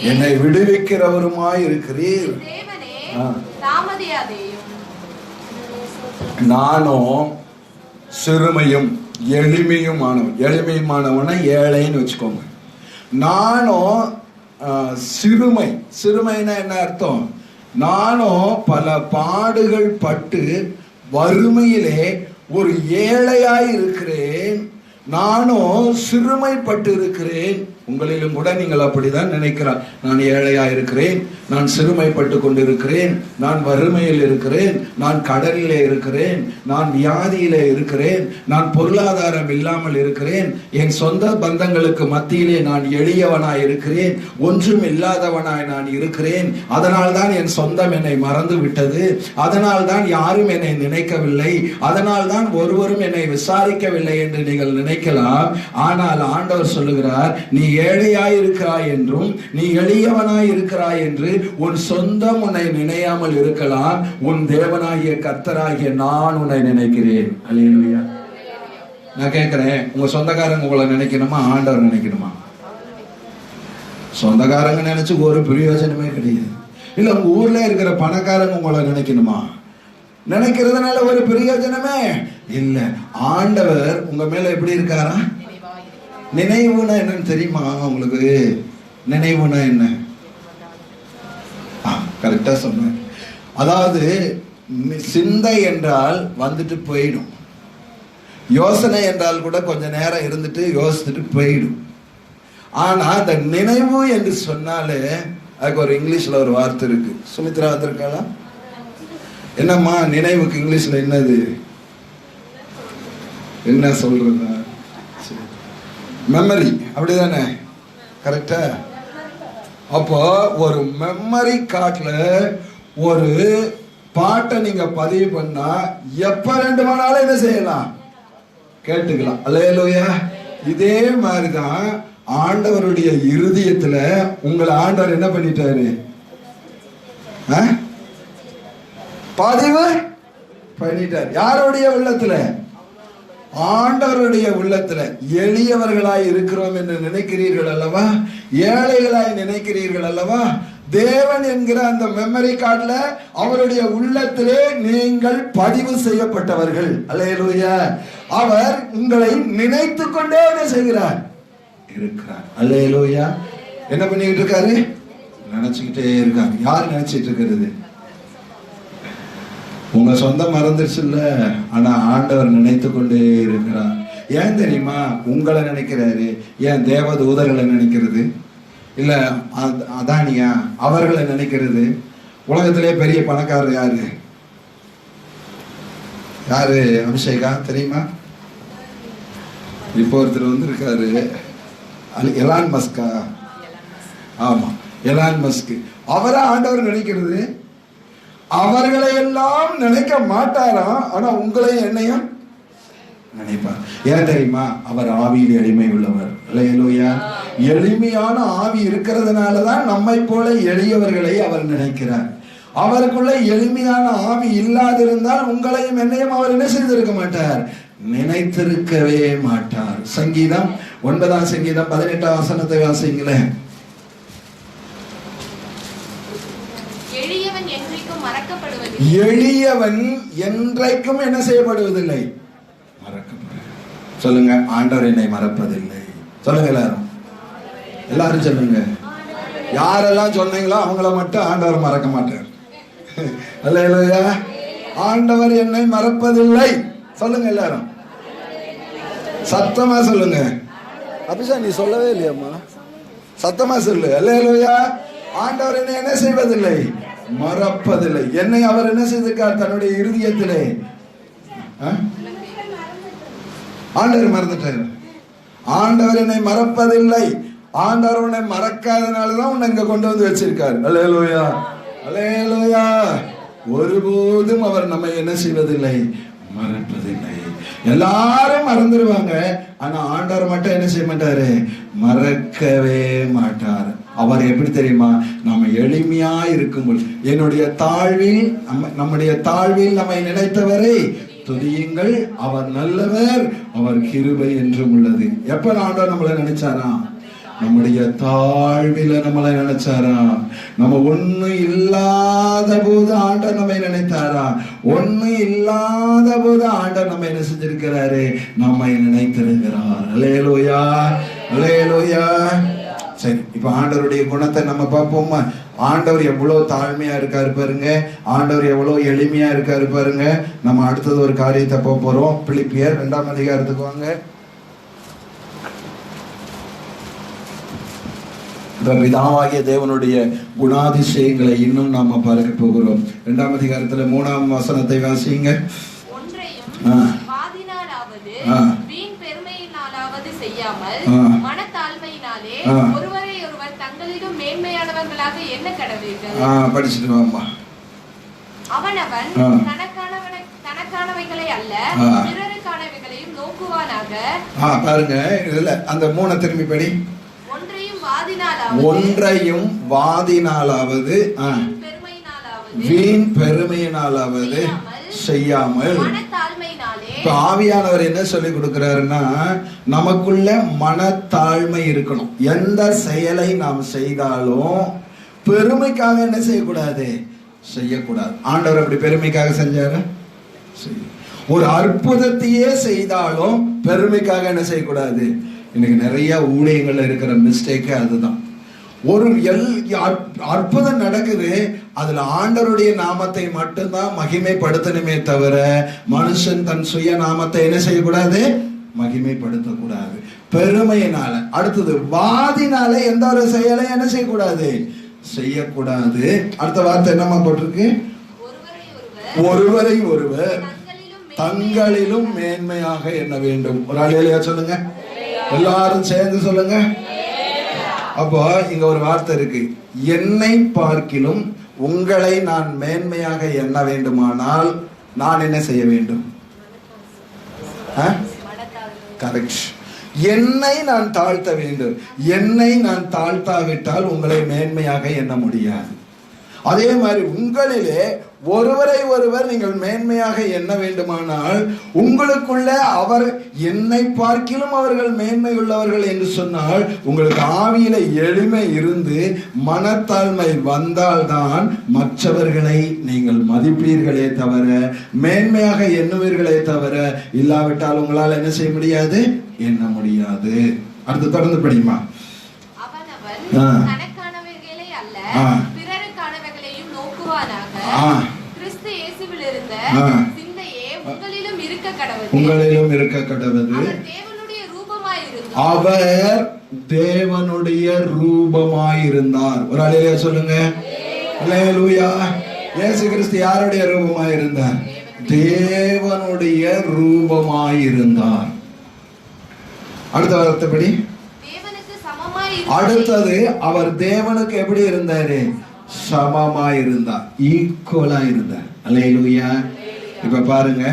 என்னை விடுவிக்கிறவருமாய் இருக்கிறீர். நானும் சிறுமையும் எளிமையுமானவன். எளிமையுமானவனை ஏழைன்னு வச்சுக்கோங்க. நானும் சிறுமை. சிறுமைன்னா என்ன அர்த்தம்? நானும் பல பாடுகள் பட்டு வறுமையிலே ஒரு ஏழையாய் இருக்கிறேன். நானும் சிறுமைப்பட்டு இருக்கிறேன். உங்களிலும் கூட நீங்கள் அப்படிதான் நினைக்கிறார். நான் ஏழையா இருக்கிறேன், நான் சிறுமைப்பட்டு கொண்டிருக்கிறேன், நான் வறுமையில் இருக்கிறேன், நான் கடலிலே இருக்கிறேன், நான் வியாதியிலே இருக்கிறேன், நான் பொருளாதாரம் இல்லாமல் இருக்கிறேன், என் சொந்த பந்தங்களுக்கு மத்தியிலே நான் எளியவனாய் இருக்கிறேன், ஒன்றும் இல்லாதவனாய் நான் இருக்கிறேன். அதனால் தான் என் சொந்தம் என்னை மறந்து விட்டது. அதனால் தான் யாரும் என்னை நினைக்கவில்லை. அதனால் தான் ஒருவரும் என்னை விசாரிக்கவில்லை என்று நீங்கள் நினைக்கலாம். ஆனால் ஆண்டவர் சொல்லுகிறார், நீ ஏழையாய் இருக்கிறாய் என்றும் நீ எளியவனாய் இருக்கிறாய் என்று உன் சொந்தம் உன்னை நினையாமல் இருக்கலாம். உன் தேவனாகிய கர்த்தராகிய நான் உன்னை நினைக்கிறேன். அல்லேலூயா. நான் கேட்கிறேன், உங்க சொந்தக்காரங்க உங்களை நினைக்கணுமா, ஆண்டவர் நினைக்கணுமா? சொந்தக்காரங்க நினைச்சு ஒரு பிரயோஜனமே கிடையாது. இல்ல உங்க ஊர்ல இருக்கிற பணக்காரங்க உங்களை நினைக்கணுமா? நினைக்கிறதுனால ஒரு பிரயோஜனமே இல்ல. ஆண்டவர் உங்க மேல எப்படி இருக்காரா? நினைவுனா என்னன்னு தெரியுமா உங்களுக்கு? நினைவுனா என்ன? கரெக்டா சொன்னேன். அதாவது சிந்தை என்றால் வந்துட்டு போயிடும். யோசனை என்றால் கூட கொஞ்ச நேரம் இருந்துட்டு யோசிச்சுட்டு போயிடும். ஆனா அந்த நினைவு என்று சொன்னாலே அதுக்கு ஒரு இங்கிலீஷ்ல ஒரு வார்த்தை இருக்கு. சுமித்ரா வந்திருக்காளா? என்னம்மா நினைவுக்கு இங்கிலீஷ்ல என்னது? என்ன சொல்றதா? மெமரி. அப்படிதானே? கரெக்டா? அப்போ ஒரு மெமரி கார்டுல ஒரு பாட்டை நீங்க பதிவு பண்ணா எப்ப வேண்டுமானாலும் என்ன செய்யலாம்? கேட்டுக்கலாம். அல்லேலூயா. இதே மாதிரிதான் ஆண்டவருடைய இருதயத்துல உங்களை ஆண்டவர் என்ன பண்ணிட்டாரு? பதிவு பண்ணிட்டார். யாருடைய உள்ளத்துல? ஆண்டவருடைய உள்ளத்துல எளியவர்களாய் இருக்கிறோம் என்று நினைக்கிறீர்கள் அல்லவா, ஏழைகளாய் நினைக்கிறீர்கள் அல்லவா, தேவன் என்கிற அந்த மெமரி கார்டுல அவருடைய உள்ளத்திலே நீங்கள் பதிவு செய்யப்பட்டவர்கள். அல்லேலூயா. அவர் உங்களை நினைத்து கொண்டே என்ன செய்கிறார், இருக்கிறார். அல்லேலூயா. என்ன பண்ணிட்டு இருக்காரு, நினைச்சுக்கிட்டே இருக்காரு. யார் நினைச்சிட்டு இருக்கிறது, உங்க சொந்தம் மறந்துருச்சு இல்ல, ஆனா ஆண்டவர் நினைத்து கொண்டே இருக்கிறார். ஏன் தெரியுமா, உங்களை நினைக்கிறாரு. ஏன் தேவதூதர்களை நினைக்கிறது இல்ல, அதானியா அவர்களை நினைக்கிறது. உலகத்திலே பெரிய பணக்காரர் யாரு, யாரு, அபிஷேகா தெரியுமா? இப்போ ஒருத்தர் வந்து இருக்காரு, எலான் மஸ்கா. ஆமா, எலான் மஸ்க். அவரை ஆண்டவர் நினைக்கிறது. அவர்களை எல்லாம் நினைக்க மாட்டாராம், ஆனா உங்களையும் என்னையும் நினைப்பார். ஏன் தெரியுமா, அவர் ஆவியில் எளிமை உள்ளவர். அல்லேலூயா. எளிமையான ஆவி இருக்கிறதுனாலதான் நம்மை போல எளியவர்களை அவர் நினைக்கிறார். அவருக்குள்ள எளிமையான ஆவி இல்லாதிருந்தால் உங்களையும் என்னையும் அவர் என்ன செய்திருக்க மாட்டார், நினைத்திருக்கவே மாட்டார். சங்கீதம் 9ஆம் சங்கீதம் 18ஆம் வசனத்தை வாசிங்களேன். எளியவன் என்றைக்கும் என்ன செய்யப்படுவதில்லை, சொல்லுங்க, ஆண்டவர் என்னை மறப்பதில்லை. சொல்லுங்க எல்லாரும் சொல்லுங்க. யாரெல்லாம் சொன்னீங்களோ அவங்கள மட்டும் ஆண்டவர் மறக்க மாட்டார். அல்லேலூயா. ஆண்டவர் என்னை மறப்பதில்லை. சொல்லுங்க எல்லாரும், சத்தமா சொல்லுங்க. அபிஷா நீ சொல்லவே இல்லையம்மா, சத்தமா சொல்லு. அல்லேலூயா. ஆண்டவர் என்னை என்ன செய்வதில்லை, மறப்பதில்லை. என்னை அவர் என்ன செய்திருக்கார், தன்னுடைய இருதயத்திலே. ஆண்டவர் மறந்துட்டார். ஆண்டவர் என்னை மறப்பதில்லை. ஆண்டவர் உன்னை மறக்காதனாலதான் உன்னை இங்க கொண்டு வந்து வச்சிருக்கார். அல்லேலூயா, அல்லேலூயா. ஒருபோதும் அவர் நம்மை என்ன செய்வதில்லை, மறப்பதில்லை. எல்லாரும் மறந்துடுவாங்க, ஆனா ஆண்டவர் மட்டும் என்ன செய்ய மாட்டாரு, மறக்கவே மாட்டார். அவர் எப்படி தெரியுமா, நம்ம எளிமையா இருக்கும்போது, என்னுடைய தாழ்வில் நம்முடைய தாழ்வில் நம்மை நினைத்தவரை துதியுங்கள், அவர் நல்லவர், அவர் கிருபை என்றும் உள்ளது. எப்ப ஆண்டவர் நம்மளை நினைச்சாரா, நம்முடைய தாழ்வில நம்மளை நினைச்சாரா. நம்ம ஒண்ணு இல்லாத போது ஆண்டவர் நம்மை நினைத்தாரா, ஒண்ணு இல்லாத போது ஆண்டவர் நம்ம என்ன செஞ்சிருக்கிறாரு, நம்மை நினைத்திருக்கிறார். அல்லேலூயா, அல்லேலூயா. சரி, இப்ப ஆண்டவருடைய குணத்தை நம்ம பார்ப்போமா. ஆண்டவர் எவ்வளவு தாழ்மையா இருக்காரு பாருங்க, ஆண்டவர் எவ்வளவு எளிமையா இருக்காரு பாருங்க. நம்ம அடுத்தது ஒரு காரியத்தை போறோம். பிலிப்பியர் 2ஆம் அதிகாரத்துக்கு வாங்க. பிதாவாகிய தேவனுடைய குணாதிசயங்களை இன்னும் நாம பார்க்க போகிறோம். 2ஆம் அதிகாரத்துல 3ஆம் வசனத்தை வாசிங்க. படிச்சுட்டு வாமா. அவனவன் தனக்கானவைகளை அல்ல பிறருக்கானவைகளையும் நோக்குவானாக. பாருங்க, இதுல அந்த 3 திரும்பி படி. ஒன்றையும் வாதினாலாவது வீண் பெருமையினாலாவது செய்யாமல். ஆவியானவர் என்ன சொல்லி கொடுக்கிறாருன்னா, நமக்குள்ள மனத்தாழ்மை இருக்கணும். எந்த செயலை நாம் செய்தாலும் பெருமைக்காக என்ன செய்யக்கூடாது, செய்யக்கூடாது. ஆண்டவர் அப்படி பெருமைக்காக செஞ்சாரு. ஒரு அற்புதத்தையே செய்தாலும் பெருமைக்காக என்ன செய்யக்கூடாது. இன்னைக்கு நிறைய ஊழியங்கள்ல இருக்கிற மிஸ்டேக் அதுதான். ஒரு அற்புதம் நடக்குது, அதுல ஆண்டவருடைய நாமத்தை மட்டும்தான் மகிமைப்படுத்தணுமே தவிர மனுஷன் தன் சுய நாமத்தை என்ன செய்யக்கூடாது, மகிமைப்படுத்தக்கூடாது. பெருமையினால. அடுத்தது வாதினால எந்த ஒரு செயலை என்ன செய்யக்கூடாது, செய்யக்கூடாது. அடுத்த வார்த்தை என்னமா போட்டிருக்கு, ஒருவரை ஒருவர் தங்களிலும் மேன்மையாக எண்ண வேண்டும். ஒரு ஆளியா சொல்லுங்க, எல்லாரும் சேர்ந்து சொல்லுங்க. அப்போ இங்க ஒரு வார்த்தை இருக்கு, என்னை பார்க்கிலும் உங்களை நான் மேன்மையாக எண்ண வேண்டுமானால் நான் என்ன செய்ய வேண்டும், கரெக்ட். என்னை நான் தாழ்த்த வேண்டும். என்னை நான் தாழ்த்தாவிட்டால் உங்களை மேன்மையாக எண்ண முடியாது. அதே மாதிரி உங்களிலே ஒருவரை ஒருவர் நீங்கள் மேன்மையாக எண்ண வேண்டுமானால் உங்களுக்குள்ள அவர் என்னை பார்க்கிலும் அவர்கள் மேன்மை உள்ளவர்கள் என்று சொன்னால் உங்களுக்கு ஆவியில எளிமை இருந்து மனத்தாழ்மை வந்தால்தான் மற்றவர்களை நீங்கள் மதிப்பீர்களே தவிர மேன்மையாக எண்ணுவீர்களே தவிர, இல்லாவிட்டால் உங்களால் என்ன செய்ய முடியாது, எண்ண முடியாது. அடுத்து தொடர்ந்து படிமா. தனக்கானவைகளை அல்ல பிறருக்கானவைகளையும் நோக்குவானாக. கிறிஸ்து இயேசுவில் இருந்த சிந்தையே உங்களிலும் இருக்க கடவது. உங்களிலும் இருக்க கடவது. அவர் தேவனுடைய ரூபமாயிருந்தார். ஒரு அல்லேலூயா சொல்லுங்க. அல்லேலூயா. இயேசு கிறிஸ்து யாருடைய ரூபமாயிருந்தார்? தேவனுடைய ரூபமாயிருந்தார். அடுத்த வார்த்தைப்படி அடுத்தது அவர் தேவனுக்கு எப்படி இருந்தாரு? சமமாயிருந்தார், ஈக்குவலா இருந்தார். அல்லேலூயா. இப்ப பாருங்க,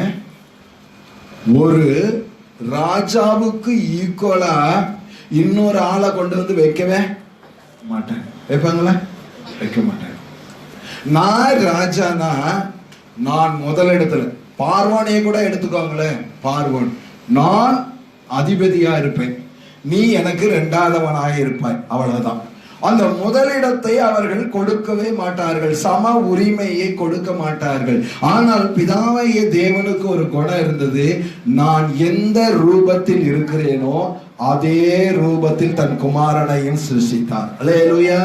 ஒரு ராஜாவுக்கு ஈக்குவலா இன்னொரு ஆளை கொண்டு வந்து வைக்கவே மாட்டாங்க. வைப்பாங்களா? வைக்க மாட்டாங்க. நான் ராஜானா நான் முதலிடத்துல, பார்வோனையே கூட எடுத்துக்கோங்களேன். பார்வோன், நான் அதிபதியா இருப்பேன், நீ எனக்கு இரண்டாவதவனாக இருப்பாய், அவ்வளவுதான். அந்த முதலிடத்தை அவர்கள் கொடுக்கவே மாட்டார்கள், சம உரிமையை கொடுக்க மாட்டார்கள். ஆனால் பிதாவாகிய தேவனுக்கு ஒரு குணம் இருந்தது. நான் எந்த ரூபத்தில் இருக்கிறேனோ அதே ரூபத்தில் தன் குமாரனையும் சிருஷ்டித்தார். அல்லேலூயா.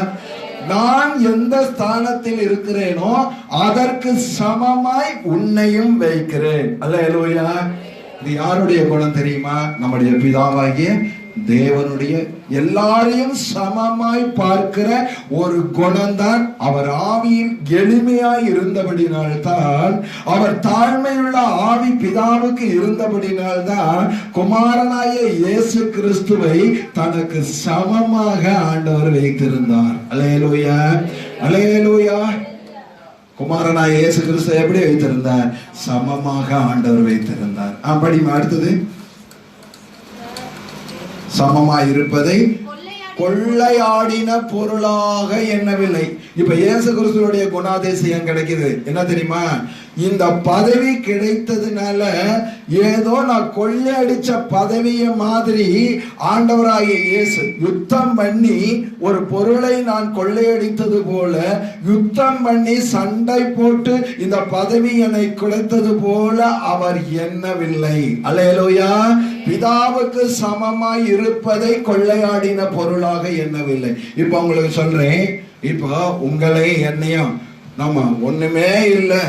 நான் எந்த ஸ்தானத்தில் இருக்கிறேனோ அதற்கு சமமாய் உன்னையும் வைக்கிறேன். அல்லேலூயா. இது யாருடைய குணம் தெரியுமா? நம்முடைய பிதாவாகிய தேவனுடைய எல்லாரையும் சமமாய் பார்க்கிற ஒரு குணம்தான். அவர் ஆவியில் எளிமையாய் இருந்தபடினால்தான், அவர் தாழ்மையுள்ள ஆவி பிதாவுக்கு இருந்தபடினால்தான் குமாரனாய இயேசு கிறிஸ்துவை தனக்கு சமமாக ஆண்டவர் வைத்திருந்தார். அல்லேலூயா. அல்லேலூயா. குமாரனாய இயேசு கிறிஸ்து எப்படி வைத்திருந்தார்? சமமாக ஆண்டவர் வைத்திருந்தார். அப்படி அடுத்தது, சமமாய் இருப்பதை கொள்ளையாடின பொருளாக எண்ணவில்லை. இப்ப இயேசு கிறிஸ்துவுடைய குணாதிசயம் கிடைக்குது. என்ன தெரியுமா? இந்த பதவி கிடைத்ததுனால ஏதோ நான் கொள்ளையடிச்ச பதவிய மாதிரி ஆண்டவராகிய இயேசு யுத்தம் பண்ணி ஒரு பொருளை நான் கொள்ளையடித்தது போல யுத்தம் பண்ணி சண்டை போட்டு இந்த பதவி என்னை கிடைத்தது போல அவர் எண்ணவில்லை. அல்லேலூயா. பிதாவுக்கு சமமாய் இருப்பதை கொள்ளையாடின பொருளாக எண்ணவில்லை. இப்ப உங்களுக்கு சொல்றேன், இப்ப உங்களை என்னையும் நம்ம ஒண்ணுமே இல்லை,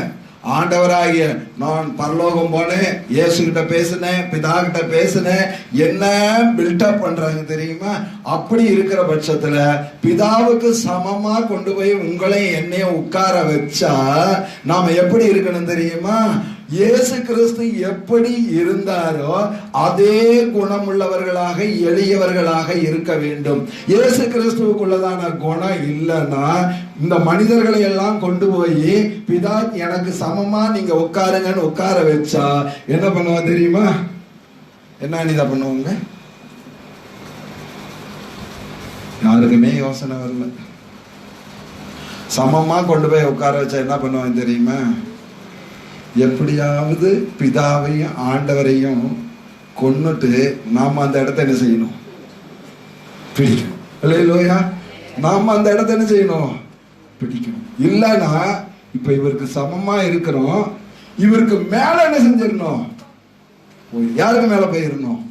ஆண்டவராகிய நான் பரலோகம் போனேன், இயேசு கிட்ட பேசினேன், பிதா கிட்ட பேசினேன், என்ன பில்டப் பண்றாங்க தெரியுமா? அப்படி இருக்கிற பட்சத்துல பிதாவுக்கு சமமா கொண்டு போய் உங்களை என்னையும் உட்கார வச்சா நாம எப்படி இருக்கணும் தெரியுமா? இயேசு கிறிஸ்து எப்படி இருந்தாரோ அதே குணமுள்ளவர்களாக எளியவர்களாக இருக்க வேண்டும். இயேசு கிறிஸ்துவுக்குள்ளதான குணம் இல்லைன்னா இந்த மனிதர்களை எல்லாம் கொண்டு போய் பிதா எனக்கு சமமா நீங்க உட்காருங்கன்னு உட்கார வச்சா என்ன பண்ணுவா தெரியுமா? என்ன நீதா பண்ணுவாங்க? யாருக்குமே யோசனை வரல. சமமா கொண்டு போய் உட்கார வச்சா என்ன பண்ணுவாங்க தெரியுமா? எப்படியாவது பிதாவையும் ஆண்டவரையும் கொன்னுட்டு நாம அந்த இடத்த என்ன செய்யணும்? பிடிக்கணும். அல்லேலூயா. நாம அந்த இடத்த என்ன செய்யணும்? பிடிக்கணும். இல்லைன்னா இப்ப இவருக்கு சமமா இருக்கிறோம், இவருக்கு மேல என்ன செஞ்சிடணும்? யாருக்கு மேல போயிடணும்?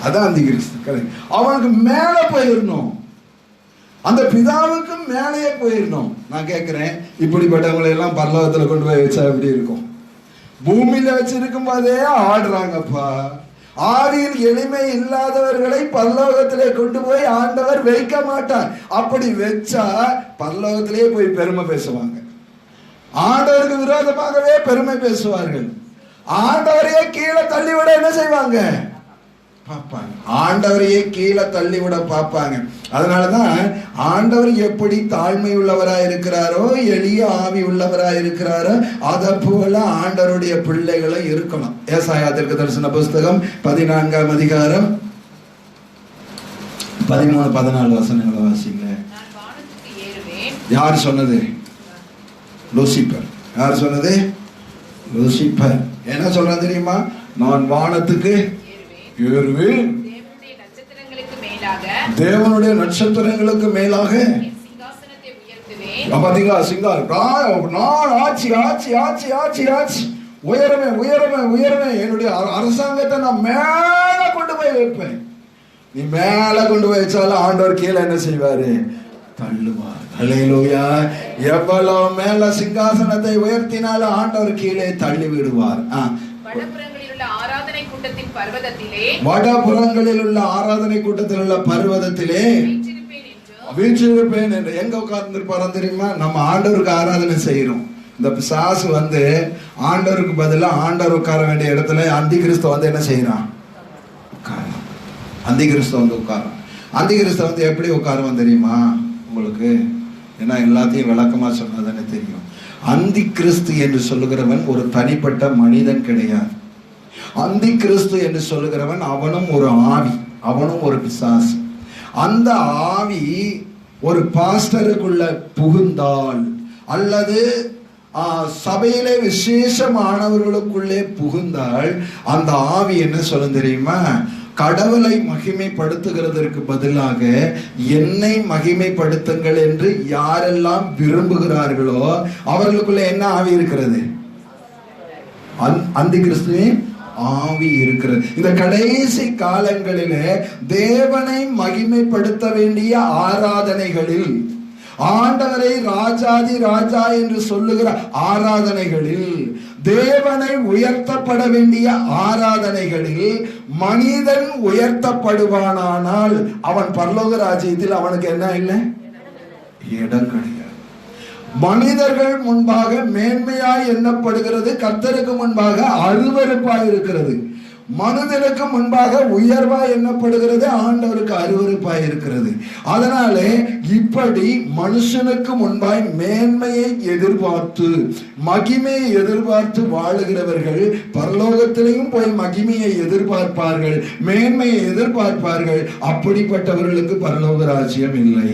அதான் அந்த கிறிஸ்து, அவனுக்கு மேல போயிடணும், அந்த பிதாவுக்கு மேலேயே போயிடணும். நான் கேட்கிறேன், இப்படிப்பட்டவங்களை எல்லாம் பரலோகத்துல கொண்டு போய் வச்சா எப்படி இருக்கும்? பூமியில வச்சிருக்கும் போதே ஆடுறாங்கப்பா. ஆவியில் எளிமை இல்லாதவர்களை பரலோகத்திலே கொண்டு போய் ஆண்டவர் வைக்க மாட்டார். அப்படி வச்சா பரலோகத்திலே போய் பெருமை பேசுவாங்க, ஆண்டவருக்கு விரோதமாகவே பெருமை பேசுவார்கள், ஆண்டவரையே கீழே தள்ளிவிட என்ன செய்வாங்க? பார்ப்பாங்க. ஆண்டவரையே கீழே தள்ளிவிட பார்ப்பாங்க. அதனாலதான் ஆண்டவர் எப்படி தாழ்மை உள்ளவராய் இருக்கிறாரோ, எளிய ஆவி உள்ளவராய் இருக்கிறாரோ, அதை போல ஆண்டவருடைய பிள்ளைகளும் இருக்கணும். ஏசாயா தீர்க்கதரிசன புஸ்தகம் 14ஆம் அதிகாரம் 13-14 வசனங்களை வாசிங்க. யார் சொன்னது? லூசிபர். யார் சொன்னது? லூசிபர். என்ன சொல்ற தெரியுமா? நான் வானத்துக்கு ஏறுவேன், தேவனுடைய நட்சத்திரங்களுக்கு மேலாக பாத்தீங்களா? நான் ஆட்சி ஆட்சி ஆட்சி ஆட்சி ஆட்சி உயரமே உயரமே உயரமே என்னுடைய அரசாங்கத்தை நான் மேல கொண்டு போய் வைப்பேன். நீ மேல கொண்டு போய் வச்சாலும் ஆண்டவர் கீழே என்ன செய்வாரு? தள்ளுவார். அல்லேலூயா. எவ்வளவு மேல சிங்காசனத்தை உயர்த்தினாலும் ஆண்டவர் கீழே தள்ளி விடுவார். வடபுறங்களில் உள்ள ஆராதனை கூட்டத்தின் பர்வதத்திலே வீற்றிருப்பேன் என்று எங்க உட்கார்ந்துருப்பாரோ தெரியுமா? நம்ம ஆண்டவருக்கு ஆராதனை செய்யறோம். இந்த பிசாசு வந்து ஆண்டவருக்கு பதிலா ஆண்டவர் உட்கார வேண்டிய இடத்துல அந்தி கிறிஸ்து வந்து என்ன செய்யறான்? உட்காரான். அந்தி கிறிஸ்து வந்து உட்காரான். அந்தி கிறிஸ்து வந்து எப்படி உட்காருவான் தெரியுமா உங்களுக்கு? ஏன்னா எல்லாத்தையும் விளக்கமா சொன்னதானே தெரியும். அந்தி கிறிஸ்து என்று சொல்லுகிறவன் ஒரு தனிப்பட்ட மனிதன் கிடையாது. அந்தி கிறிஸ்து என்று சொல்லுகிறவன் அவனும் ஒரு ஆவி, அவனும் ஒரு பிசாசு. அந்த ஆவி ஒரு பாஸ்டருக்குள்ள புகுந்தால் அல்லது சபையிலே விசேஷமானவர்களுக்குள்ளே புகுந்தால் அந்த ஆவி என்ன சொல்ல தெரியுமா? கடவுளை மகிமைப்படுத்துகிறதற்கு பதிலாக என்னை மகிமைப்படுத்துங்கள் என்று யாரெல்லாம் விரும்புகிறார்களோ அவர்களுக்குள்ள என்ன ஆவி இருக்கிறது? அந்தி கிறிஸ்துவின் ஆவி இருக்கிறது. இந்த கடைசி காலங்களிலே தேவனை மகிமைப்படுத்த வேண்டிய ஆராதனைகளில், ஆண்டவரை ராஜாதி ராஜா என்று சொல்லுகிற ஆராதனைகளில், தேவனை உயர்த்தப்பட வேண்டிய ஆராதனைகளில் மனிதன் உயர்த்தப்படுவானால் அவன் பரலோக ராஜ்யத்தில் அவனுக்கு என்ன இல்லை? இடம் கிடையாது. மனிதர்கள் முன்பாக மேன்மையாய் எண்ணப்படுகிறது, கர்த்தருக்கு முன்பாக அருவருப்பாய் இருக்கிறது. மனிதனுக்கு முன்பாக உயர்வாய் எண்ணப்படுகிறது, ஆண்டவருக்கு அருவருப்பாய் இருக்கிறது. அதனாலே இப்படி மனுஷனுக்கு முன்பாய் மேன்மையை எதிர்பார்த்து மகிமையை எதிர்பார்த்து வாழுகிறவர்கள் பரலோகத்திலையும் போய் மகிமையை எதிர்பார்ப்பார்கள், மேன்மையை எதிர்பார்ப்பார்கள். அப்படிப்பட்டவர்களுக்கு பரலோக ராஜ்யம் இல்லை.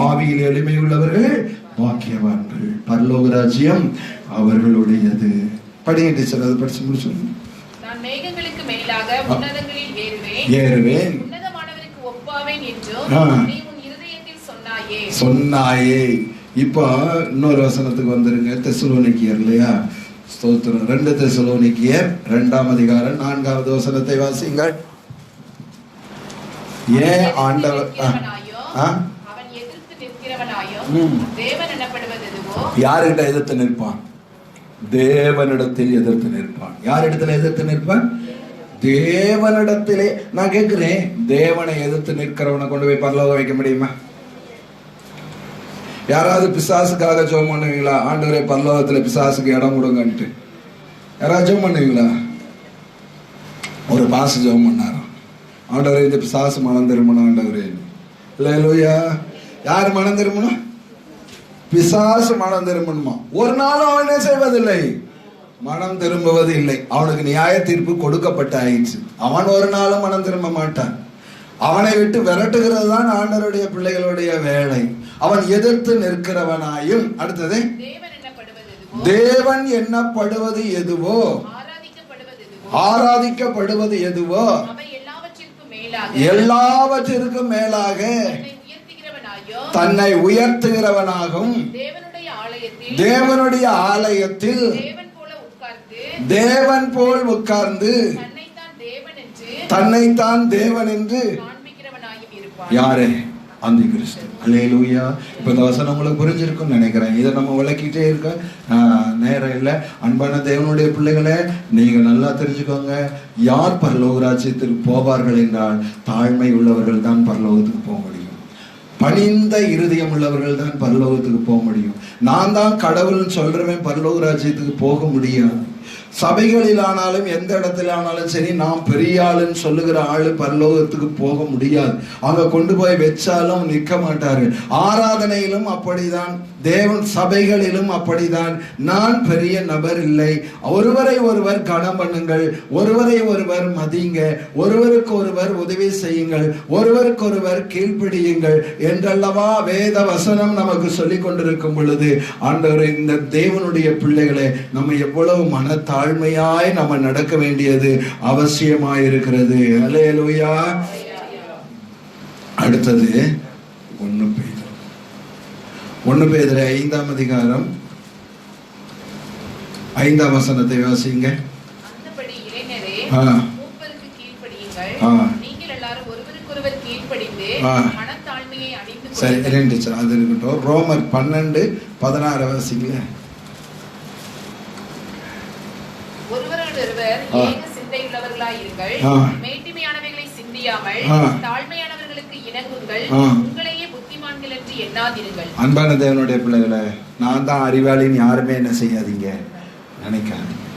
ஆவியில் எளிமை உள்ளவர்கள் பாக்கியவான்கள், பரலோக ராஜ்யம் அவர்களுடையது. படிங்க சொன்னது படிச்சு முடிச்சு. நான் மேகங்களுக்கு மேலாக உன்னதங்களில் ஏறுவேன், உன்னதமானவருக்கு ஒப்பாவேன் என்று நீ உன் இருதயத்தில் சொன்னாயே. இப்போ இன்னொரு வசனத்துக்கு வந்துருங்க. தெசலோனிக்கேயர் இல்லையா? ஸ்தோத்திரம். 2 தெசலோனிக்கேயர் 2ஆம் அதிகாரம் 4வது வசனத்தை வாசிங்கள். ஏன் ஆண்டவர் யாருகிட்ட எதிர்த்து நிற்பான்? தேவனிடத்தில் எதிர்த்து நிற்பான். யாரிடத்துல எதிர்த்து நிற்பான்? தேவனிடத்திலே. நான் கேட்கிறேன், தேவனை எதிர்த்து நிற்கிறவனை கொண்டு போய் பரலோகம் வைக்க முடியுமா? யாராவது பிசாசுக்காக ஜெபம் பண்ணுவீங்களா? ஆண்டவரே பரலோகத்துல பிசாசுக்கு இடம் கொடுங்கன்ட்டு யாராவது ஜெபம் பண்ணுவீங்களா? ஒரு பாசு ஜெபம் பண்ணாராம், ஆண்டவரே இந்த பிசாசு மனம் திரும்பணும் ஆண்டவரே. அல்லேலூயா. யார் மனம் திரும்பணும்? பிசாசு மனம் திரும்பணுமா? ஒரு நாளும் அவனே செய்வதில்லை, மனம் திரும்புவது இல்லை. அவனுக்கு நியாய தீர்ப்பு கொடுக்கப்பட்ட ஆயிடுச்சு. அவன் ஒரு நாளும் மனம் திரும்ப மாட்டான். அவனை விட்டு விரட்டுகிறது தான் ஆண்டவருடைய பிள்ளைகளுடைய வேலை. அவன் எதிர்த்து நிற்கிறவனாயும், அடுத்தது தேவன் எண்ணப்படுவது எதுவோ, ஆராதிக்கப்படுவது எதுவோ, எல்லாவற்றிற்கும் மேலாக தன்னை உயர்த்துகிறவனாகவும் தேவனுடைய ஆலயத்தில் தேவன் போல் உட்கார்ந்து தன்னைத்தான் தேவன் என்று யாரே? அந்தி கிறிஸ்து. அல்லேலூயா. இப்ப இந்த வசனம் உங்களுக்கு புரிஞ்சிருக்கும்னு நினைக்கிறேன். இதை நம்ம விளக்கிட்டே இருக்க நேரம் இல்லை. அன்பான தேவனுடைய பிள்ளைகளே, நீங்க நல்லா தெரிஞ்சுக்கோங்க. யார் பரலோக ராஜ்யத்திற்கு போவார்கள் என்றால் தாழ்மை உள்ளவர்கள் தான் பரலோகத்துக்கு போக முடியும். பணிந்த இருதயம் உள்ளவர்கள் தான் பரலோகத்துக்கு போக முடியும். நான் தான் கடவுள்னு சொல்றவன் பரலோக ராஜ்யத்துக்கு போக முடியாது. சபைகளிலானாலும் எந்த இடத்திலானாலும் சரி, நாம் பெரிய ஆளுன்னு சொல்லுகிற ஆளு பரலோகத்துக்கு போக முடியாது. அங்க கொண்டு போய் வச்சாலும் நிற்க மாட்டாரு. ஆராதனையிலும் அப்படிதான், தேவன் சபைகளிலும் அப்படிதான். நான் பெரிய நபர் இல்லை. ஒருவரை ஒருவர் கனம் பண்ணுங்கள், ஒருவரை ஒருவர் மதிங்க, ஒருவருக்கு ஒருவர் உதவி செய்யுங்கள், ஒருவருக்கு ஒருவர் கீழ்ப்பிடியுங்கள் என்றல்லவா வேத வசனம் நமக்கு சொல்லிக் கொண்டிருக்கும் பொழுது, ஆண்டவர், இந்த தேவனுடைய பிள்ளைகளை நம்ம எவ்வளவு மனத்தாழ்மையாய் நம்ம நடக்க வேண்டியது அவசியமாயிருக்கிறது. அல்லேலூயா. அடுத்தது 1 பேதுரு 5ஆம் அதிகாரம் 5ஆம் வசனத்தை வாசிங்க. அந்தபடி இளைஞரே, மூப்பருக்கு கீழ்ப்படியுங்கள். நீங்கள் எல்லாரும் ஒருவருக்கொருவர் கீழ்ப்படிந்து மனத்தாழ்மையை அடைந்து கொள்ளுங்கள். சரி, அது இருக்கட்டும். ரோமர் 12:16 வாசிங்க. ஒருவரோடொருவர் ஏக சிந்தையுள்ளவர்களாயிருங்கள், மேட்டிமையானவைகளை சிந்தியாமல் தாழ்மையானவர்களுக்கு இணங்குங்கள், உங்களையே புத்திமான்கள் என்று எண்ணாதிருங்கள். அன்பான தேவனுடைய பிள்ளைகளை, நான் தான் அறிவாளின்னு யாருமே என்ன செய்யாதீங்க, நினைக்காதீங்க.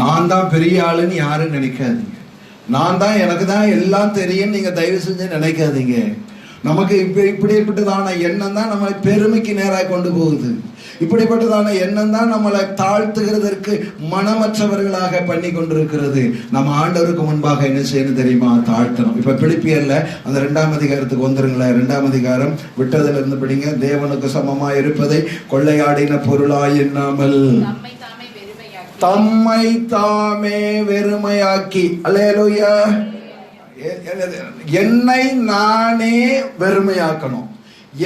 நான் தான் பெரிய ஆளுன்னு யாரும் நினைக்காதீங்க. நான் தான், எனக்கு தான் எல்லாம் தெரியும் நீங்க தயவு செஞ்சு நினைக்காதீங்க. நமக்கு இப்படிப்பட்டதான எண்ணம் தான் நம்மளை பெருமைக்கு நேராக கொண்டு போகுது. இப்படிப்பட்டதான எண்ணம் தான் நம்மளை தாழ்த்துகிறதற்கு மனமற்றவர்களாக பண்ணி கொண்டிருக்கிறது. நம்ம ஆண்டவருக்கு முன்பாக என்ன செய்யணும் தெரியுமா? தாழ்த்தணும். இப்ப பிலிப்பியர்ல அந்த 2ஆம் அதிகாரத்துக்கு வந்துருங்களேன். 2ஆம் அதிகாரம் விட்டதுல இருந்து படிங்க. தேவனுக்கு சமமா இருப்பதை கொள்ளையாடின பொருளாய் எண்ணாமல் தம்மை தாமே வெறுமையாக்கி, அல்லேலூயா, என்னை நானே வெறுமையாக்கணும்.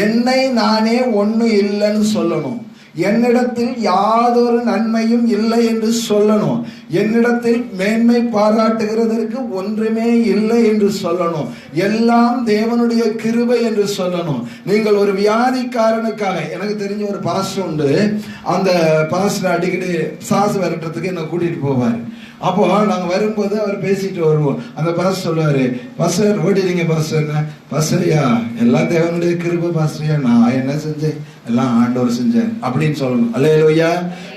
என்னை நானே ஒண்ணு இல்லைன்னு சொல்லணும். என்னிடத்தில் யாதொரு நன்மையும் இல்லை என்று சொல்லணும். என்னிடத்தில் மேன்மை பாராட்டுகிறதற்கு ஒன்றுமே இல்லை என்று சொல்லணும். எல்லாம் தேவனுடைய கிருபை என்று சொல்லணும். நீங்கள் ஒரு வியாதிக்காரனுக்காக, எனக்கு தெரிஞ்ச ஒரு பாஸ்டர் உண்டு. அந்த பாஸ்டர் அடிக்கடி சாசு விரட்டுறதுக்கு என்ன கூட்டிட்டு போவார். அப்போ நாங்க வரும்போது அவர் பேசிட்டு வருவோம். அந்த பாஸ்டர் சொல்லுவாரு, பாஸ்டர் ஓடிடுங்க பாஸ்டர். பாஸ்டரியா, எல்லாம் தேவனுடைய கிருபை பாஸ்டரியா, நான் என்ன செஞ்சேன்? எல்லாம் ஆண்டவர் செஞ்சேன் அப்படின்னு சொல்லணும். அல்லேலூயா.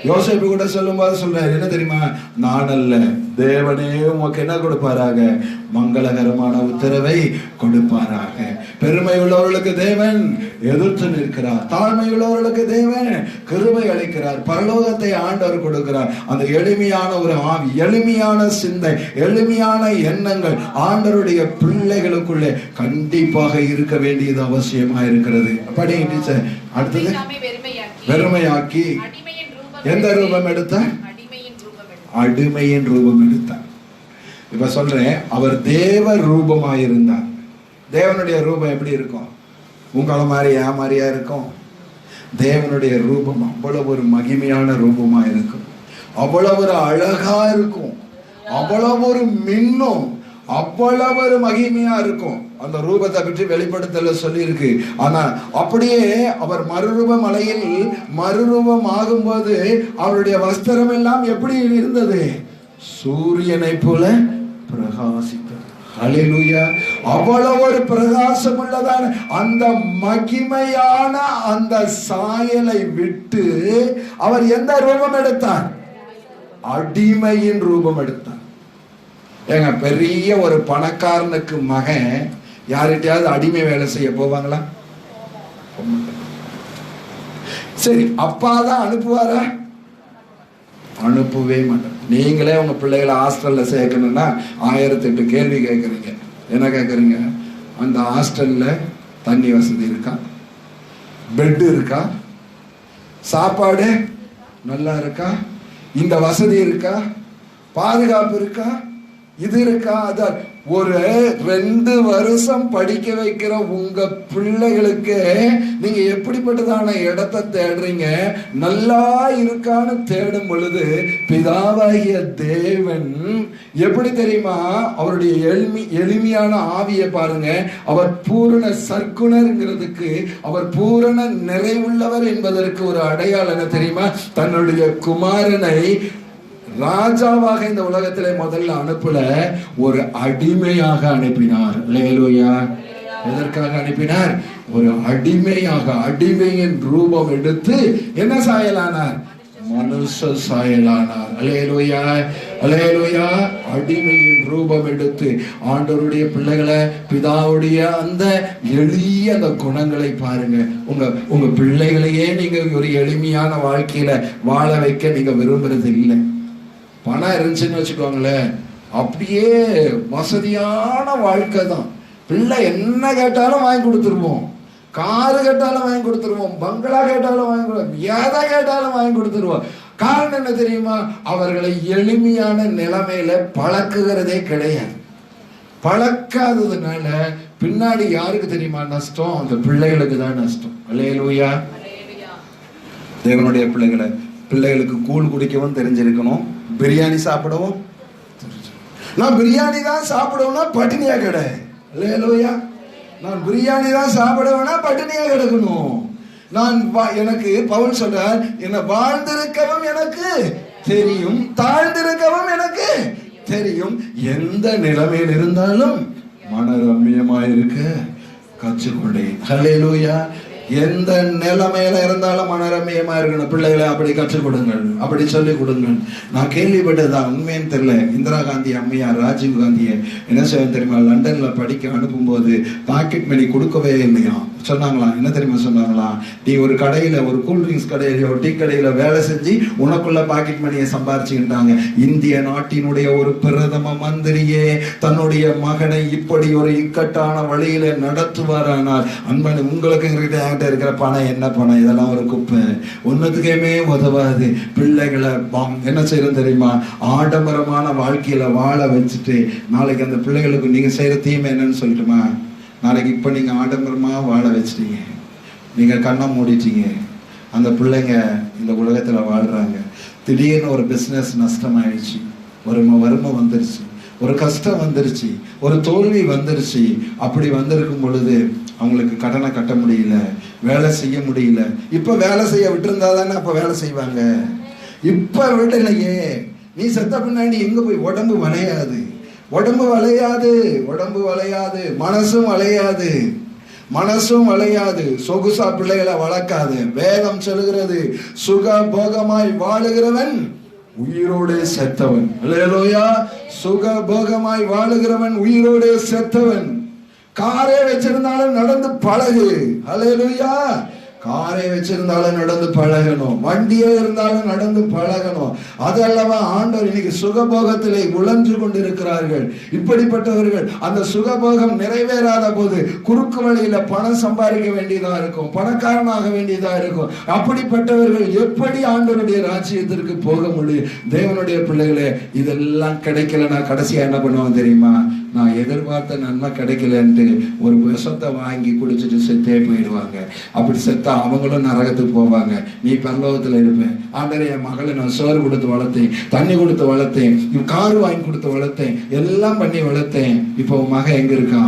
யோசேப்பு கூட சொல்லும் போது சொல்றாரு, என்ன தெரியுமா? நான் அல்ல, தேவனே உமக்கு என்ன கொடுப்பாராக? மங்களகரமான உத்தரவை கொடுப்பாராக. பெருமை உள்ளவர்களுக்கு தேவன் எதிர்த்து நிற்கிறார். தாழ்மை உள்ளவர்களுக்கு தேவன் கிருபை அளிக்கிறார். பரலோகத்தை ஆண்டவர் கொடுக்கிறார். அந்த எளிமையான ஒரு ஆவி, எளிமையான சிந்தை, எளிமையான எண்ணங்கள் ஆண்டவருடைய பிள்ளைகளுக்குள்ளே கண்டிப்பாக இருக்க வேண்டியது அவசியமா இருக்கிறது. படிங்க. அடுத்தது, வெறுமையாக்கி எந்த ரூபம் எடுத்தார்? அடிமையின் ரூபம் எடுத்தார். இப்ப சொல்றேன், அவர் தேவ ரூபமாயிருந்தார். தேவனுடைய ரூபம் எப்படி இருக்கும்? உங்களை மாதிரி என் மாதிரியா இருக்கும்? தேவனுடைய ரூபம் அவ்வளவு ஒரு மகிமையான ரூபமா இருக்கும். அவ்வளவு ஒரு அழகா இருக்கும். அவ்வளவு ஒரு மின்னும், அவ்வளவு ஒரு மகிமையா இருக்கும். அந்த ரூபத்தை பற்றி வெளிப்படுத்தல சொல்லி இருக்கு. ஆனா அப்படியே அவர் மறுரூப மலையில் மறுரூபம் ஆகும்போது அவருடைய வஸ்திரம் எல்லாம் எப்படி இருந்தது? சூரியனை போல பிரகாசித்தார். ஹல்லேலூயா. அவ்வளவு ஒரு பிரகாசம் உள்ளதான அந்த மகிமையான அந்த சாயலை விட்டு அவர் எந்த ரூபம் எடுத்தார்? அடிமையின் ரூபம் எடுத்தார். ஏங்க, பெரிய ஒரு பணக்காரனுக்கு மகன் யார்கிட்டயாவது அடிமை வேலை செய்ய போவாங்களா? சரி, அப்பா தான் அனுப்புவாரா? அனுப்பவே மாட்டேன். நீங்களே உங்க பிள்ளைகளை ஹாஸ்டல்ல சேர்க்கணும்னா 1008 கேள்வி கேட்குறீங்க. என்ன கேட்குறீங்க? அந்த ஹாஸ்டல்ல தண்ணி வசதி இருக்கா? பெட் இருக்கா? சாப்பாடு நல்லா இருக்கா? இந்த வசதி இருக்கா? பாதுகாப்பு இருக்கா? இது இருக்கா? அதான் ஒரு 2 வருஷம் படிக்க வைக்கிற உங்க பிள்ளைகளுக்கு நீங்க எப்படிப்பட்டதான இடத்தை தேடுறீங்க? நல்லா இருக்கான்னு தேடும் பொழுது பிதாவாகிய தேவன் எப்படி தெரியுமா? அவருடைய எளிமையான ஆவியை பாருங்க. அவர் பூரண சர்க்குணர்ங்கிறதுக்கு, அவர் பூரண நிறைவுள்ளவர் என்பதற்கு ஒரு அடையாளம் என்ன தெரியுமா? தன்னுடைய குமாரனை ராஜாவாக இந்த உலகத்திலே முதல்ல அனுப்பல, ஒரு அடிமையாக அனுப்பினார். அல்லேலூயா. எதற்காக அனுப்பினார்? ஒரு அடிமையாக, அடிமையின் ரூபம் எடுத்து என்ன சாயலானார்? மனுஷ சாயலானார். அல்லேலூயா, அல்லேலூயா. அடிமையின் ரூபம் எடுத்து ஆண்டவருடைய பிள்ளைகளை, பிதாவுடைய அந்த எளிய அந்த குணங்களை பாருங்க. உங்க பிள்ளைகளையே நீங்க ஒரு எளிமையான வாழ்க்கையில வாழ வைக்க நீங்க விரும்புறது இல்லை. பணம் இருந்துச்சுன்னு வச்சுக்கோங்களேன், அப்படியே வசதியான வாழ்க்கை தான். பிள்ளை என்ன கேட்டாலும் வாங்கி கொடுத்துருவோம், காரு கேட்டாலும் வாங்கி கொடுத்துருவோம், பங்களா கேட்டாலும் வாங்கி கொடுவோம், எதை கேட்டாலும் வாங்கி கொடுத்துருவோம். காரணம் என்ன தெரியுமா? அவர்களை எளிமையான நிலைமையில பழக்குகிறதே கிடையாது. பழக்காததுனால பின்னாடி யாருக்கு தெரியுமா நஷ்டம்? அந்த பிள்ளைகளுக்கு தான் நஷ்டம். அல்லேலூயா. தேவனுடைய பிள்ளைகளுக்கு கூழ் குடிக்கவும் தெரிஞ்சிருக்கணும், பிரியாணி சாப்பிடவும். நான் பிரியாணி தான் சாப்பிடுவேன்னா பட்டினியா கிடை. அல்லேலூயா. நான் பிரியாணி தான் சாப்பிடுவேன்னா பட்டினியா கிடக்கணும். எனக்கு பவுல் சொல்றார், என்ன வாழ்ந்திருக்கவும் எனக்கு தெரியும், தாழ்ந்திருக்கவும் எனக்கு தெரியும். எந்த நிலைமையில் இருந்தாலும் மனரம்யமாயிருக்க கற்றுக்கொண்டேன். அல்லேலூயா. எந்த நிலைமையில இருந்தாலும் மனரம்யமா இருக்கணும். பிள்ளைகளை அப்படி கற்றுக் கொடுங்கள், அப்படி சொல்லிக் கொடுங்கள். நான் கேள்விப்பட்டதுதான், உண்மைன்னு தெரியல. இந்திரா காந்தி அம்மையார் ராஜீவ் காந்தியை என்ன செய்ய தெரியுமா, லண்டன்ல படிக்க அனுப்பும்போது பாக்கெட் மணி கொடுக்கவே இல்லையா. சொன்னாங்களாம், என்ன தெரியுமா சொன்னாங்களாம், நீ ஒரு கடையில, ஒரு கூல்ட்ரிங்க்ஸ் கடையில, ஒரு டீ கடையில வேலை செஞ்சு உனக்குள்ள பாக்கெட் மணியை சம்பாரிச்சுக்கிட்டாங்க. இந்திய நாட்டினுடைய ஒரு பிரதம மந்திரியே தன்னுடைய மகனை இப்படி ஒரு இக்கட்டான வழியில நடத்துவாரானால், அன்பன் உங்களுக்கு இருக்கிற பணம் என்ன பணம், இதெல்லாம் ஒரு குப்பை, ஒன்னதுக்குமே உதவாது. பிள்ளைகளை என்ன செய்யறது தெரியுமா, ஆடம்பரமான வாழ்க்கையில வாழ வச்சுட்டு நாளைக்கு அந்த பிள்ளைகளுக்கு நீங்க செய்யற தீமை என்னன்னு சொல்லட்டுமா, நாளைக்கு இப்ப நீங்க ஆடம்பரமா வாழ வச்சிட்டீங்க, நீங்க கண்ணை மூடிட்டீங்க, அந்த பிள்ளைங்க இந்த உலகத்துல வாழ்றாங்க. திடீர்னு ஒரு பிசினஸ் நஷ்டமாயிடுச்சு, ஒரு வறுமை வந்துருச்சு, ஒரு கஷ்டம் வந்துருச்சு, ஒரு தோல்வி வந்துருச்சு. அப்படி வந்திருக்கும் பொழுது அவங்களுக்கு கடனை கட்ட முடியல, வேலை செய்ய முடியல. இப்ப வேலை செய்ய விட்டுருந்தா தானே அப்ப வேலை செய்வாங்க. இப்ப விடலையே. நீ செத்த பின்னாடி எங்க போய் உடம்பு வளையாது, உடம்பு வளையாது, உடம்பு வளையாது, மனசும் வளையாது, மனசும் வளையாது. சொகுசா பிள்ளைகளை வளர்க்காது. வேதம் சொல்லுகிறது, சுக போகமாய் வாழுகிறவன் உயிரோடு செத்தவன். அல்லேலூயா. சுக போகமாய் வாழுகிறவன் உயிரோடு செத்தவன். காரே வச்சிருந்தாலும் நடந்து பழகு. அல்லேலூயா. காரை வச்சிருந்தாலும் நடந்து பழகணும், வண்டியே இருந்தாலும் நடந்து பழகணும். அதல்லவா ஆண்டவர் இன்னைக்கு சுகபோகத்திலே உழன்று கொண்டிருக்கிறார்கள். இப்படிப்பட்டவர்கள் அந்த சுகபோகம் நிறைவேறாத போது குறுக்கு வழியில பணம் சம்பாதிக்க வேண்டியதா இருக்கும், பணக்காரனாக வேண்டியதா இருக்கும். அப்படிப்பட்டவர்கள் எப்படி ஆண்டவருடைய ராஜ்யத்திற்கு போக முடியும்? தேவனுடைய பிள்ளைகளே, இதெல்லாம் கிடைக்கலன்னா கடைசியா என்ன பண்ணுவாங்க தெரியுமா? நான் எதிர்பார்த்த நன்மை கிடைக்கலன்ட்டு ஒரு விஷத்தை வாங்கி குடிச்சிட்டு செத்தே போயிடுவாங்க. அப்படி செத்தா அவங்களும் நரகத்துக்கு போவாங்க. நீ பரலோகத்துல இருப்பேன். ஆண்டவரே, என் மகளை நான் சோறு கொடுத்து வளர்த்தேன், தண்ணி கொடுத்து வளர்த்தேன், கார் வாங்கி கொடுத்து வளர்த்தேன், எல்லாம் பண்ணி வளர்த்தேன். இப்போ உன் மகன் எங்க இருக்கா?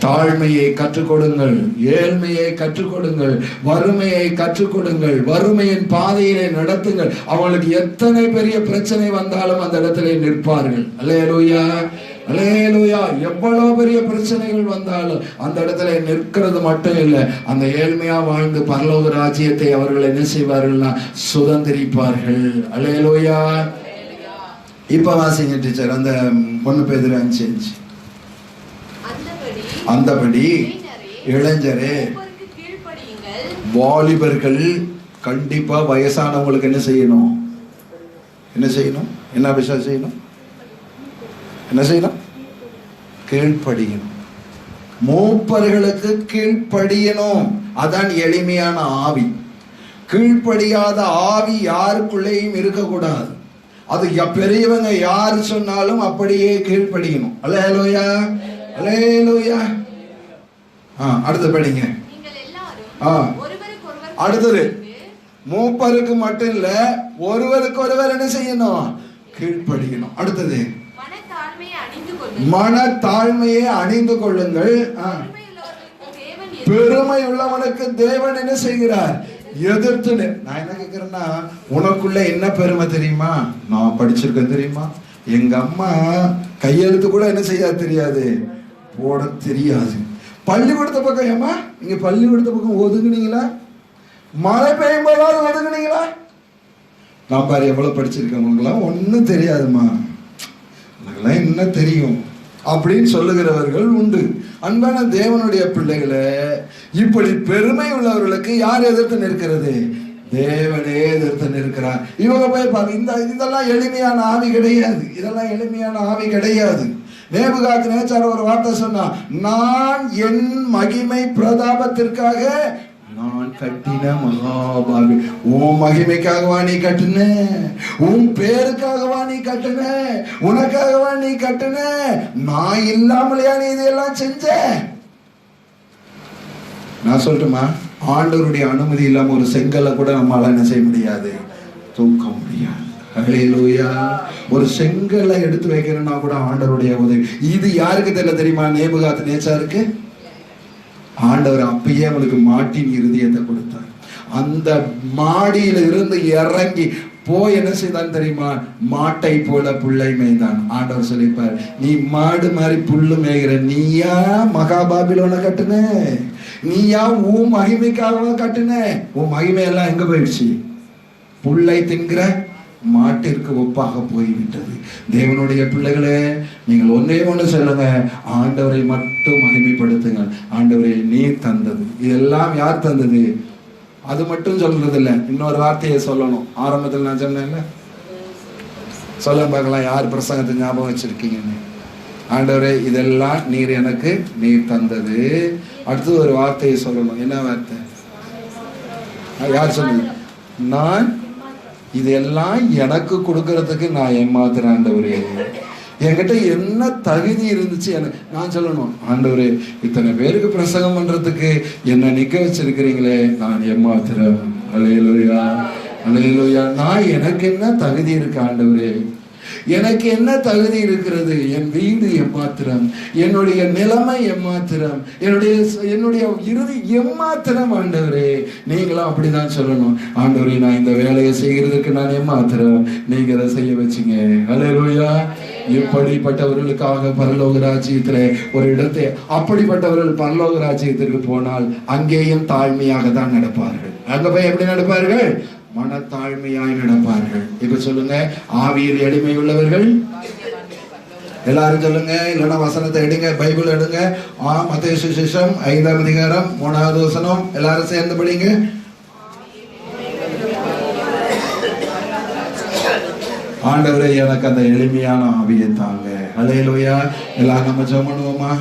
தாழ்மையை கற்றுக் கொடுங்கள், ஏழ்மையை கற்றுக் கொடுங்கள், வறுமையை கற்றுக் கொடுங்கள், வறுமையின் பாதையிலே நடத்துங்கள். அவங்களுக்கு எத்தனை பெரிய பிரச்சனை வந்தாலும் அந்த இடத்திலே நிற்பார்கள். அல்லேலூயா, அல்லேலூயா. எவ்வளவு பெரிய பிரச்சனைகள் வந்தாலும் அந்த இடத்துல நிற்கிறது மட்டும் இல்லை, அந்த ஏழ்மையா வாழ்ந்து பரலோக ராஜ்யத்தை அவர்கள் என்ன செய்வார்கள்னா சுதந்திரிப்பார்கள். அல்லேலூயா. இப்ப வாசிங்க டீச்சர், அந்த 1 பேதுரு 5:5. அந்தபடி இளைஞரே, வாலிபர்கள் கண்டிப்பா வயசானவங்களுக்கு என்ன செய்யணும்? என்ன செய்யணும்? என்ன விஷயம் செய்யணும்? என்ன செய்யணும்? கீழ்ப்படியணும். மூப்பர்களுக்கு கீழ்ப்படியணும். அதான் எளிமையான ஆவி. கீழ்ப்படியாத ஆவி யாருக்குள்ளேயும் இருக்கக்கூடாது. அது பெரியவங்க யாரு சொன்னாலும் அப்படியே கீழ்ப்படியணும். அல்லேலூயா, அல்லேலூயா. அடுத்து படிங்க. அடுத்தது, மூப்பருக்கு மட்டும் இல்ல, ஒருவருக்கு ஒருவர் என்ன செய்யணும்? கீழ்ப்படியணும். அடுத்தது, மனத்தாழ்மையை அணிந்து கொள்ளுங்கள். பெருமை உள்ளவனுக்கு தேவன் என்ன செய்கிறார்? எதிர்த்து. நான் என்ன கேட்கிறேன்னா, உனக்குள்ள என்ன பெருமை தெரியுமா? நான் படிச்சிருக்கேன் தெரியுமா? எங்க அம்மா கையெழுத்து கூட என்ன செய்ய தெரியாது, போட தெரியாது. பள்ளிக்கூடத்த பக்கம், ஏமா நீங்க பள்ளிக்கூடத்த பக்கம் ஒதுங்குனீங்களா? மழை பெய்யும் போதாவது ஒதுங்குனீங்களா? நான் பாரு எவ்வளவு படிச்சிருக்கவங்களாம் ஒன்னும் தெரியாதுமா, உனக்கெல்லாம் என்ன தெரியும் அப்படின்னு சொல்லுகிறவர்கள் உண்டு. அன்பான தேவனுடைய பிள்ளைகளே, இப்படி பெருமை உள்ளவர்களுக்கு யார் எதிர்த்து நிற்கிறது? தேவனே எதிர்த்து நிற்கிறார். இவங்க போய் பாருங்க, இதெல்லாம் எளிமையான ஆவி கிடையாது, இதெல்லாம் எளிமையான ஆவி கிடையாது. நேபுகாத்நேச்சார் ஒரு வார்த்தை சொன்னா, நான் என் மகிமை பிரதாபத்திற்காக நான் கட்டின மகாபாவி. உன் மகிமைக்காகவா நீ கட்டுன? உன் பேருக்காகவா நீ கட்டுன? உனக்காகவா நீ கட்டுன? நான் இல்லாமலையா நீ இதெல்லாம் செஞ்ச? நான் சொல்லட்டுமா, ஆண்டவருடைய அனுமதி இல்லாம ஒரு செங்கலை கூட நம்மளால என்ன செய்ய முடியாது, தூக்க முடியாது. ஹல்லேலூயா. ஒரு செங்கலை எடுத்து வைக்கிறேன்னா கூட ஆண்டவருடைய உதவி. இது யாருக்கு தெரியல தெரியுமா? நேபுகாத்நேச்சாருக்கு. ஆண்டவர் அப்பயே அவனுக்கு மாட்டின் இருதயத்தை கொடுத்தார். அந்த மாடியில இருந்து இறங்கி போய் என்ன செய்தான் தெரியுமா? மாட்டை போல புல்லை மேய்தான். ஆண்டவர் சொல்லிப்பார், நீ மாடு மாதிரி புல்லு மேய்கிற, நீயா மகாபாபிலோனை கட்டுன? நீயா உன் மகிமைக்காக கட்டுன? உன் மகிமையெல்லாம் எங்க போயிடுச்சு? புல்லை தின்கிற மாட்டிற்கு ஒப்பாக போய்விட்டது. தேவனுடைய பிள்ளைகளே, நீங்கள் ஒன்னே ஒன்று சொல்லுங்க, ஆண்டவரை மட்டும் மகிமைப்படுத்துங்க. ஆண்டவரை நீர் தந்தது. இதெல்லாம் யார் தந்தது? அது மட்டும் சொல்றது இல்லை, இன்னொரு வார்த்தையை சொல்லணும். ஆரம்பத்தில் நான் சொன்னேன்ல, சொல்ல பார்க்கலாம் யார் பிரசங்கத்தை ஞாபகம் வச்சிருக்கீங்கன்னு. ஆண்டவரே, இதெல்லாம் நீர் எனக்கு நீர் தந்தது. அடுத்து ஒரு வார்த்தையை சொல்லணும். என்ன வார்த்தை? யார் சொல்லுங்க? நான் இதெல்லாம் எனக்கு கொடுக்கறதுக்கு நான் ஏமாத்துறேன் ஆண்டவரே. என்கிட்ட என்ன தகுதி இருந்துச்சு எனக்கு? நான் சொல்லணும், ஆண்டவரே இத்தனை பேருக்கு பிரசங்கம் பண்றதுக்கு என்ன நிக்க வச்சிருக்கிறீங்களே, நான் ஏமாத்துறேன். அல்லேலூயா, அல்லேலூயா. நான் எனக்கு என்ன தகுதி இருக்கு ஆண்டவரே? எனக்கு என்ன தகுதி இருக்கிறது? என் வீடு எம்மாத்திரம், என்னுடைய நிலைமை எம்மாத்திரம், என்னுடைய இறுதி எம்மாத்திரம். ஆண்டவரே, நீங்களும் அப்படிதான் சொல்லணும். ஆண்டவரே, நான் இந்த வேலையை செய்கிறதுக்கு நான் எம்மாத்திரம், நீங்க அதை செய்ய வச்சுங்க. அல்லேலூயா. இப்படிப்பட்டவர்களுக்காக பரலோக ராஜ்யத்துல ஒரு இடத்தை, அப்படிப்பட்டவர்கள் பரலோக ராஜ்யத்திற்கு போனால் அங்கேயும் தாழ்மையாக தான் நடப்பார்கள். அங்க போய் எப்படி நடப்பார்கள்? மனத்தாழ்மையாய் நடப்பார்கள். இப்ப சொல்லுங்க, ஆவியில் எளிமை உள்ளவர்கள். எல்லாரும் சொல்லுங்க, இல்லைன்னா வசனத்தை எடுங்க, பைபிள் எடுங்க. மத்தேயு சுவிசேஷம் 5ஆம் அதிகாரம் 3வது வசனம் எல்லாரும் சேர்ந்து படிங்க. ஆண்டவரே, எனக்கு அந்த எளிமையான ஆவியை தாங்க. அல்லேலூயா. எல்லாரும் நம்ம ஜெபம் பண்ணுவோமா?